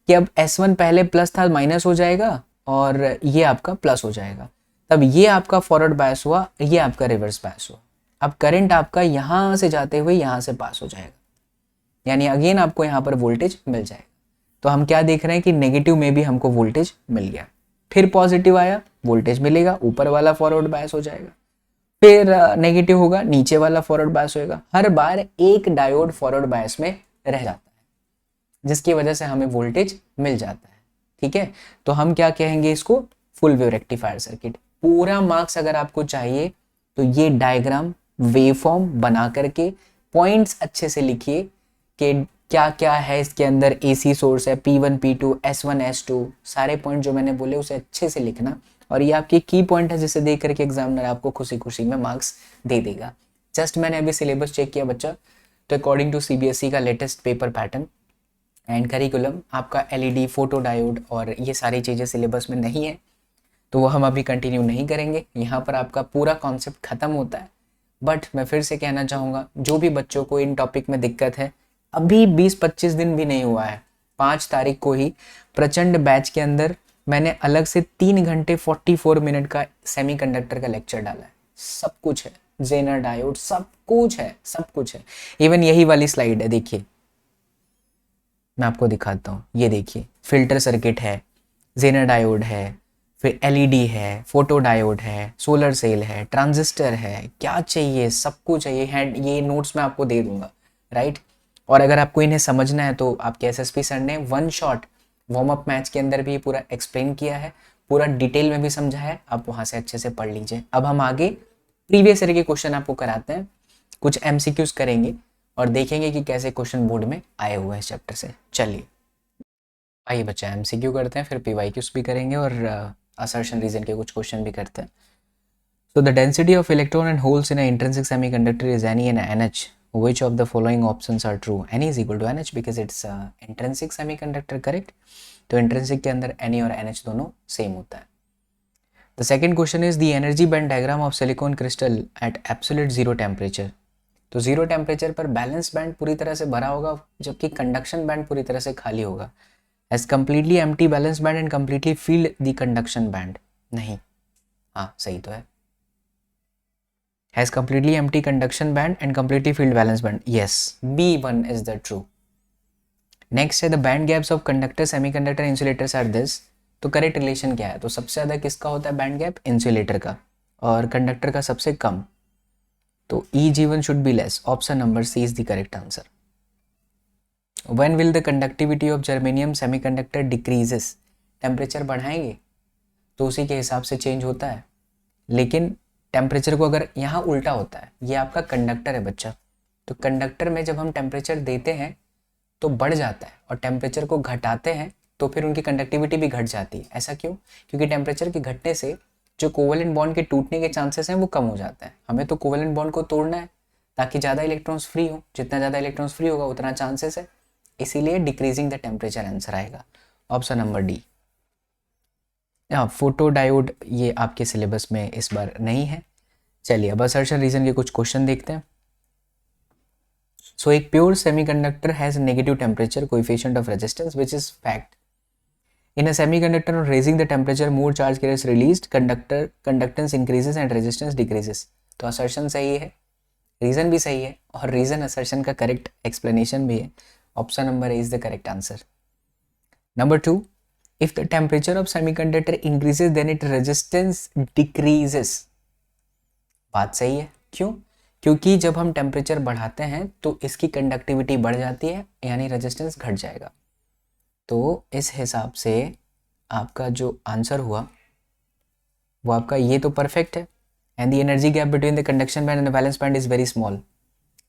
कि अब S1 पहले प्लस था माइनस हो जाएगा और ये आपका प्लस हो जाएगा, तब ये आपका फॉरवर्ड बायस हुआ, ये आपका रिवर्स बायस हुआ। अब करंट आपका यहाँ से जाते हुए यहाँ से पास हो जाएगा, यानी अगेन आपको यहाँ पर वोल्टेज मिल जाएगा। तो हम क्या देख रहे हैं कि नेगेटिव में भी हमको वोल्टेज मिल गया, फिर पॉजिटिव आया वोल्टेज मिलेगा, ऊपर वाला फॉरवर्ड बायस हो जाएगा, फिर नेगेटिव होगा नीचे वाला फॉरवर्ड बायस होएगा। हर बार एक डायोड फॉरवर्ड बायस में रह जाता है जिसकी वजह से हमें वोल्टेज मिल जाता है। ठीक है, तो हम क्या कहेंगे इसको, फुल वेव रेक्टिफायर सर्किट। पूरा मार्क्स अगर आपको चाहिए तो ये डायग्राम वेवफॉर्म बना करके पॉइंट्स अच्छे से लिखिए कि क्या क्या है इसके अंदर, AC सोर्स है, P1 P2 S1 S2, सारे पॉइंट जो मैंने बोले उसे अच्छे से लिखना और ये आपके की पॉइंट है जिसे देख करके एग्जामिनर आपको खुशी खुशी में मार्क्स दे देगा। जस्ट मैंने अभी सिलेबस चेक किया बच्चा, तो अकॉर्डिंग टू CBSE का latest paper pattern and curriculum आपका LED फोटो डायोड और ये सारी चीज़ें सिलेबस में नहीं है, तो वो हम अभी कंटिन्यू नहीं करेंगे। यहाँ पर आपका पूरा कॉन्सेप्ट खत्म होता है। बट मैं फिर से कहना चाहूँगा जो भी बच्चों को इन टॉपिक में दिक्कत है, अभी 20-25 दिन भी नहीं हुआ है, 5 तारीख को ही प्रचंड बैच के अंदर मैंने अलग से 3 घंटे 44 मिनट का सेमीकंडक्टर का लेक्चर डाला है। सब कुछ है, जेनर डायोड सब कुछ है, सब कुछ है। इवन यही वाली स्लाइड है, देखिए मैं आपको दिखाता हूँ, ये देखिए फिल्टर सर्किट है, जेनर डायोड है, फिर LED है, फोटो डायोड है, सोलर सेल है, ट्रांजिस्टर है, क्या चाहिए सब कुछ है। ये नोट्स मैं आपको दे दूंगा, राइट। और अगर आपको इन्हें समझना है तो आपके SSP सर ने 1 शॉट वार्म अप मैच के अंदर भी पूरा एक्सप्लेन किया है, पूरा डिटेल में भी समझा है, आप वहाँ से अच्छे से पढ़ लीजिए। अब हम आगे प्रीवियस ईयर के क्वेश्चन आपको कराते हैं, कुछ एमसीक्यूज करेंगे और देखेंगे कि कैसे क्वेश्चन बोर्ड में आए हुए हैं इस चैप्टर से। चलिए आइए बच्चा एमसीक्यू करते हैं, फिर पीवाईक्यूज भी करेंगे और असर्शन रीजन के कुछ क्वेश्चन भी करते हैं। So the density of electron and holes in an intrinsic semiconductor is Ne and NH. Which of the following options are true? Ne is equal to NH because it's intrinsic semiconductor, correct? तो intrinsic के अंदर Ne और NH दोनों same होता है। The second question is the energy band diagram of silicon crystal at absolute zero temperature. तो zero temperature पर balance band पूरी तरह से भरा होगा जबकि कंडक्शन बैंड पूरी तरह से खाली होगा। As completely empty balance band and completely filled the conduction band. नहीं, हाँ सही तो है। Has completely empty conduction band and completely filled valence band. Yes, B1 is the true. Next है the band gaps of conductor, semiconductor, insulators are this. तो correct relation क्या है? तो सबसे ज़्यादा किसका होता है बैंड गैप? इंसुलेटर का, और कंडक्टर का सबसे कम। तो Eg1 should be less. Option number C is the correct answer. When will the conductivity of germanium semiconductor decreases? Temperature बढ़ाएंगे तो उसी के हिसाब से चेंज होता है, लेकिन टेम्परेचर को अगर यहाँ उल्टा होता है, ये आपका कंडक्टर है बच्चा, तो कंडक्टर में जब हम टेम्परेचर देते हैं तो बढ़ जाता है और टेम्परेचर को घटाते हैं तो फिर उनकी कंडक्टिविटी भी घट जाती है। ऐसा क्यों? क्योंकि टेम्परेचर के घटने से जो कोवेलेंट बॉन्ड के टूटने के चांसेस हैं वो कम हो जाता है। हमें तो कोवेलेंट बॉन्ड को तोड़ना है ताकि ज़्यादा इलेक्ट्रॉन्स फ्री हो, जितना ज़्यादा इलेक्ट्रॉन्स फ्री होगा उतना चांसेस है, इसीलिए डिक्रीजिंग द टेम्परेचर आंसर आएगा। Option number D. हाँ, फोटो डायोड ये आपके सिलेबस में इस बार नहीं है। चलिए अब असर्शन रीजन के कुछ क्वेश्चन देखते हैं। सो एक pure semiconductor has negative temperature coefficient of resistance which is fact. In a semiconductor on raising the temperature more charge gas released conductance increases and resistance decreases. तो असर्शन सही है, reason भी सही है, और रीजन असर्शन का correct explanation भी है। Option number A is the correct answer. Number 2, if the temperature of semiconductor increases then its resistance decreases. बात सही है। क्यों? क्योंकि जब हम टेम्परेचर बढ़ाते हैं तो इसकी कंडक्टिविटी बढ़ जाती है, यानी रेजिस्टेंस घट जाएगा। तो इस हिसाब से आपका जो आंसर हुआ वो आपका ये तो परफेक्ट है। And the energy gap between the conduction band and the valence band is very small.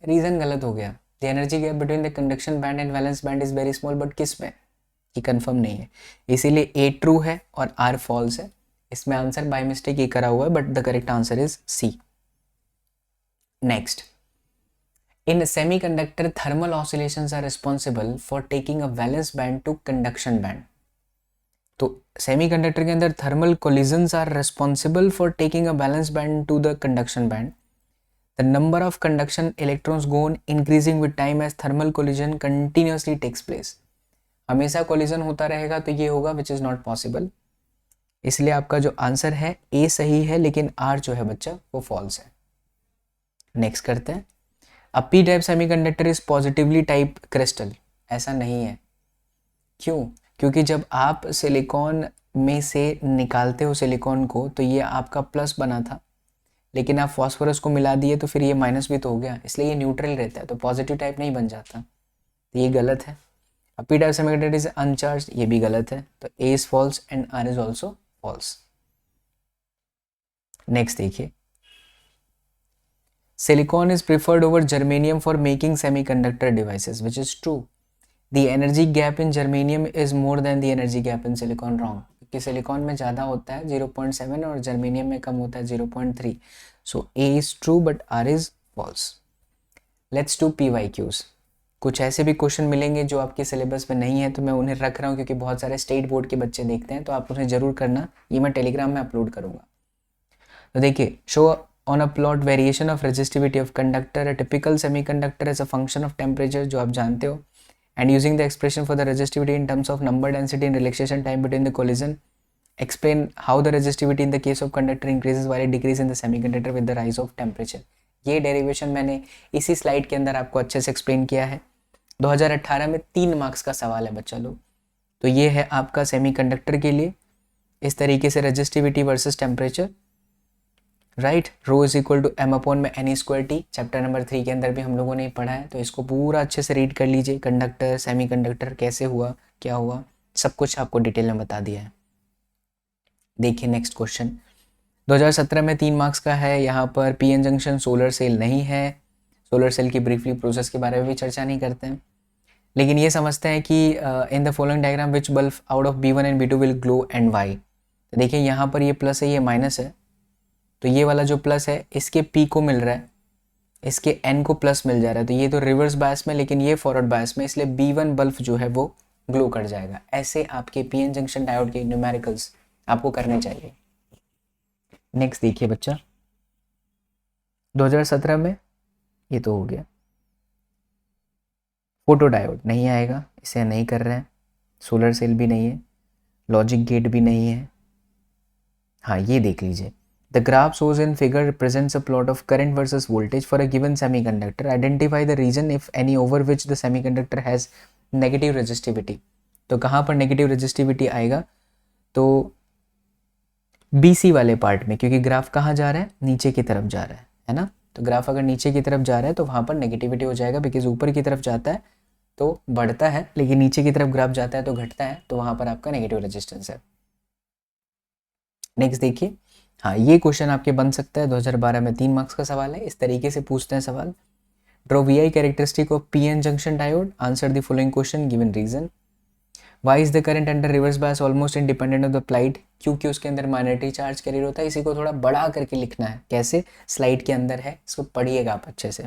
Reason गलत हो गया। The energy gap between the conduction band and valence band is very small, but किस में? ये confirm नहीं है, इसीलिए ए true है और आर फॉल्स है। इसमें आंसर बाय मिस्टेक ये करा हुआ है, but the correct answer is C. Next, in semiconductor thermal oscillations are responsible for taking a valence band to conduction band. तो सेमीकंडक्टर के अंदर thermal collisions are responsible for taking a valence band to the conduction band. The number of conduction electrons go on increasing with time as thermal collision continuously takes place. हमेशा collision होता रहेगा तो ये होगा which is not possible, इसलिए आपका जो answer है ए सही है, लेकिन आर जो है बच्चा वो फॉल्स है। नेक्स्ट करते हैं। A P type semiconductor is positively type crystal. ऐसा नहीं है। क्यों? क्योंकि जब आप सिलिकॉन में से निकालते हो सिलिकॉन को तो ये आपका प्लस बना था, लेकिन आप फॉस्फोरस को मिला दिए तो फिर ये माइनस भी तो हो गया, इसलिए ये न्यूट्रल रहता है, तो पॉजिटिव टाइप नहीं बन जाता, तो ये गलत है। P type semiconductor is uncharged, ये भी गलत है, तो A is false and R is also false. Next देखिए, silicon is preferred over germanium for making semiconductor devices, which is true. The energy gap in germanium is more than the energy gap in silicon, wrong, क्योंकि silicon में ज़्यादा होता है 0.7 और germanium में कम होता है 0.3। So A is true but R is false. Let's do PYQs। कुछ ऐसे भी क्वेश्चन मिलेंगे जो आपके सिलेबस में नहीं है, तो मैं उन्हें रख रहा हूँ क्योंकि बहुत सारे स्टेट बोर्ड के बच्चे देखते हैं, तो आप उन्हें जरूर करना, ये मैं टेलीग्राम में अपलोड करूँगा। तो देखिए, show on a plot variation of resistivity of conductor, a typical semiconductor as a function of temperature, जो आप जानते हो, and using the expression for the resistivity in terms of number density and relaxation time between the collision, explain how the resistivity in the case of conductor increases while it decrease in the semiconductor with the rise of temperature. ये derivation मैंने इसी slide के अंदर आपको अच्छे से explain किया है। 2018 में 3 मार्क्स का सवाल है बच्चा लोग। तो ये है आपका सेमीकंडक्टर के लिए, इस तरीके से resistivity versus temperature, right. Rho is equal to m upon में n square t, chapter number 3 के अंदर भी हम लोगों ने पढ़ा है, तो इसको पूरा अच्छे से रीड कर लीजिए। कंडक्टर, सेमीकंडक्टर कैसे हुआ, क्या हुआ, सब कुछ आपको डिटेल में बता दिया है। देखिए नेक्स्ट क्वेश्चन 2017 में 3 मार्क्स का है। यहाँ पर पीएन जंक्शन सोलर सेल नहीं है। सोलर सेल की ब्रीफली प्रोसेस के बारे में भी चर्चा नहीं करते हैं, लेकिन ये समझते हैं कि in the following diagram which bulb out of B1 and B2 will glow and why. तो देखिए यहाँ पर ये प्लस है, ये माइनस है, तो ये वाला जो प्लस है इसके P को मिल रहा है, इसके N को प्लस मिल जा रहा है, तो ये तो रिवर्स बायस में, लेकिन ये फॉरवर्ड बायस में, इसलिए B1 बल्ब जो है वो ग्लो कर जाएगा। ऐसे आपके पीएन जंक्शन डायोड के न्यूमेरिकल्स आपको करने चाहिए। नेक्स्ट देखिए बच्चा 2017 में ये तो हो गया, फोटो डायोड नहीं आएगा, इसे नहीं कर रहे हैं। सोलर सेल भी नहीं है, लॉजिक गेट भी नहीं है। हाँ ये देख लीजिए, the graph shows in figure represents a plot of current versus voltage for a given semiconductor. Identify the region if any over which the semiconductor has negative resistivity. तो कहाँ पर नेगेटिव रेजिस्टिविटी आएगा, तो BC वाले part में, क्योंकि graph कहाँ जा रहा है, नीचे की तरफ जा रहा है ना। तो ग्राफ अगर नीचे की तरफ जा रहा है तो वहाँ पर नेगेटिविटी हो जाएगा, बिकॉज ऊपर की तरफ जाता है तो बढ़ता है, लेकिन नीचे की तरफ ग्राफ जाता है तो घटता है, तो वहाँ पर आपका नेगेटिव रेजिस्टेंस है। नेक्स्ट देखिए, हाँ ये क्वेश्चन आपके बन सकता है, 2012 में 3 मार्क्स का सवाल है। इस तरीके से पूछते हैं सवाल, draw VI characteristic of PN junction diode, answer the following question given reason. Why is the current under reverse bias almost independent of the applied, क्योंकि उसके अंदर माइनॉरिटी चार्ज कैरियर होता है। इसी को थोड़ा बड़ा करके लिखना है, कैसे, स्लाइड के अंदर है, इसको पढ़िएगा आप अच्छे से।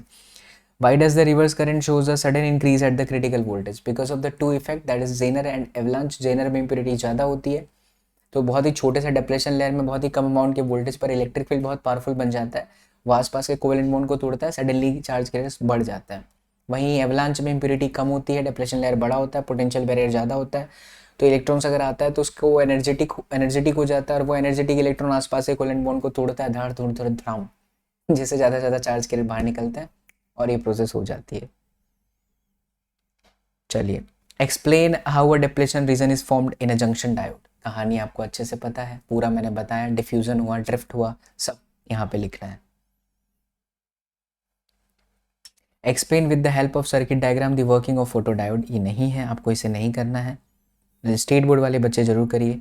Why does the reverse current shows a sudden increase at the critical voltage? Because of the two effect, that is Zener and avalanche. Zener में impurity ज़्यादा होती है, तो बहुत ही छोटे से डिप्लेशन लेयर में बहुत ही कम अमाउंट के वोल्टेज पर इलेक्ट्रिक फील्ड बहुत पावरफुल बन जाता है, वो आसपास के कोवेलेंट बॉन्ड को तोड़ता है, सडनली चार्ज कैरियर बढ़ जाता है। वहीं एवलांच में इम्प्योरिटी कम होती है, डिप्लेशन लेयर बड़ा होता है, पोटेंशियल बैरियर ज़्यादा होता है, तो इलेक्ट्रॉन्स अगर आता है तो उसको एनर्जेटिक हो जाता है, और वो एनर्जेटिक इलेक्ट्रॉन आसपास के कोवेलेंट बॉन्ड को तोड़ता है, धाड़ धूड़ धूड़ धाम, जिससे ज़्यादा से ज़्यादा चार्ज कैरियर बाहर निकलता है और ये प्रोसेस हो जाती है। चलिए, explain how a depletion region is formed in a junction diode. कहानी आपको अच्छे से पता है, पूरा मैंने बताया, डिफ्यूजन हुआ, ड्रिफ्ट हुआ, सब यहाँ पे लिखना है। Explain with the help of circuit diagram the working of photo diode, ये नहीं है, आपको इसे नहीं करना है। स्टेट बोर्ड वाले बच्चे जरूर करिए।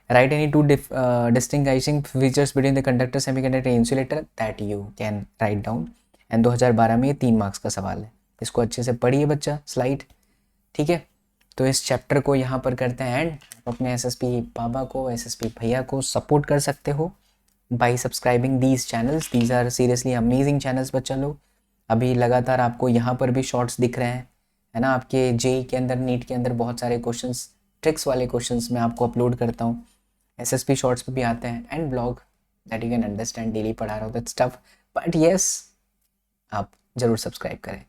Right any two distinguishing features between the conductor, semiconductor, insulator, that you can write down. And 2012 में ये 3 मार्क्स का सवाल है, इसको अच्छे से पढ़िए बच्चा, स्लाइड, ठीक है। तो इस चैप्टर को यहाँ पर करते हैं एंड। अपने SSP बाबा को, SSP भैया को सपोर्ट कर सकते हो by subscribing these channels, these are seriously amazing channels बच्चा लोग। अभी लगातार आपको यहाँ पर भी शॉर्ट्स दिख रहे हैं, है ना। आपके JEE के अंदर, नीट के अंदर बहुत सारे क्वेश्चंस, ट्रिक्स वाले क्वेश्चंस मैं आपको अपलोड करता हूँ, SSP शॉर्ट्स पे भी आते हैं, and blog that you can understand, daily पढ़ा रहा हूँ दैट स्टफ, बट येस आप ज़रूर सब्सक्राइब करें।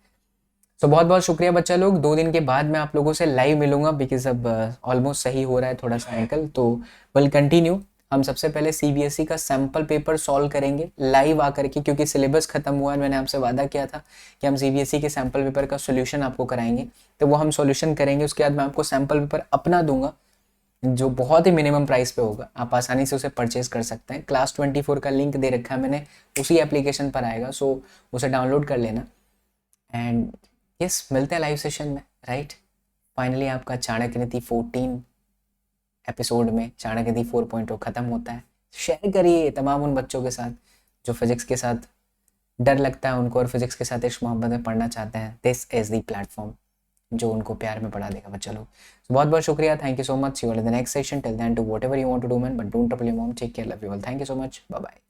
तो बहुत बहुत शुक्रिया बच्चा लोग। 2 दिन के बाद मैं आप लोगों से लाइव मिलूंगा, बिकॉज अब ऑलमोस्ट सही हो रहा है थोड़ा सा एंकल, तो विल कंटिन्यू। हम सबसे पहले CBSE का सैम्पल पेपर सॉल्व करेंगे लाइव आकर के, क्योंकि सिलेबस खत्म हुआ है। मैंने आपसे वादा किया था कि हम CBSE के सैम्पल पेपर का सोल्यूशन आपको कराएंगे, तो वो हम सोल्यूशन करेंगे। उसके बाद मैं आपको सैम्पल पेपर अपना दूंगा, जो बहुत ही मिनिमम प्राइस पे होगा, आप आसानी से उसे परचेज कर सकते हैं। क्लास 24 का लिंक दे रखा है मैंने, उसी एप्लीकेशन पर आएगा, सो उसे डाउनलोड कर लेना। एंड यस, मिलते हैं लाइव सेशन में, राइट। फाइनली आपका चाणक्य नीति 14 एपिसोड में चाणक्य नीति 4.0 खत्म होता है। शेयर करिए तमाम उन बच्चों के साथ जो फिजिक्स के साथ डर लगता है उनको, और फिजिक्स के साथ इश्क मोहब्बत में पढ़ना चाहते हैं। दिस इज द प्लेटफॉर्म जो उनको प्यार में पढ़ा देगा बच्चा लोग। बहुत बहुत शुक्रिया, thank you so much. See you in the next session, till then do whatever you want to do man, but don't trouble your mom, take care, love you all, thank you so much, bye bye.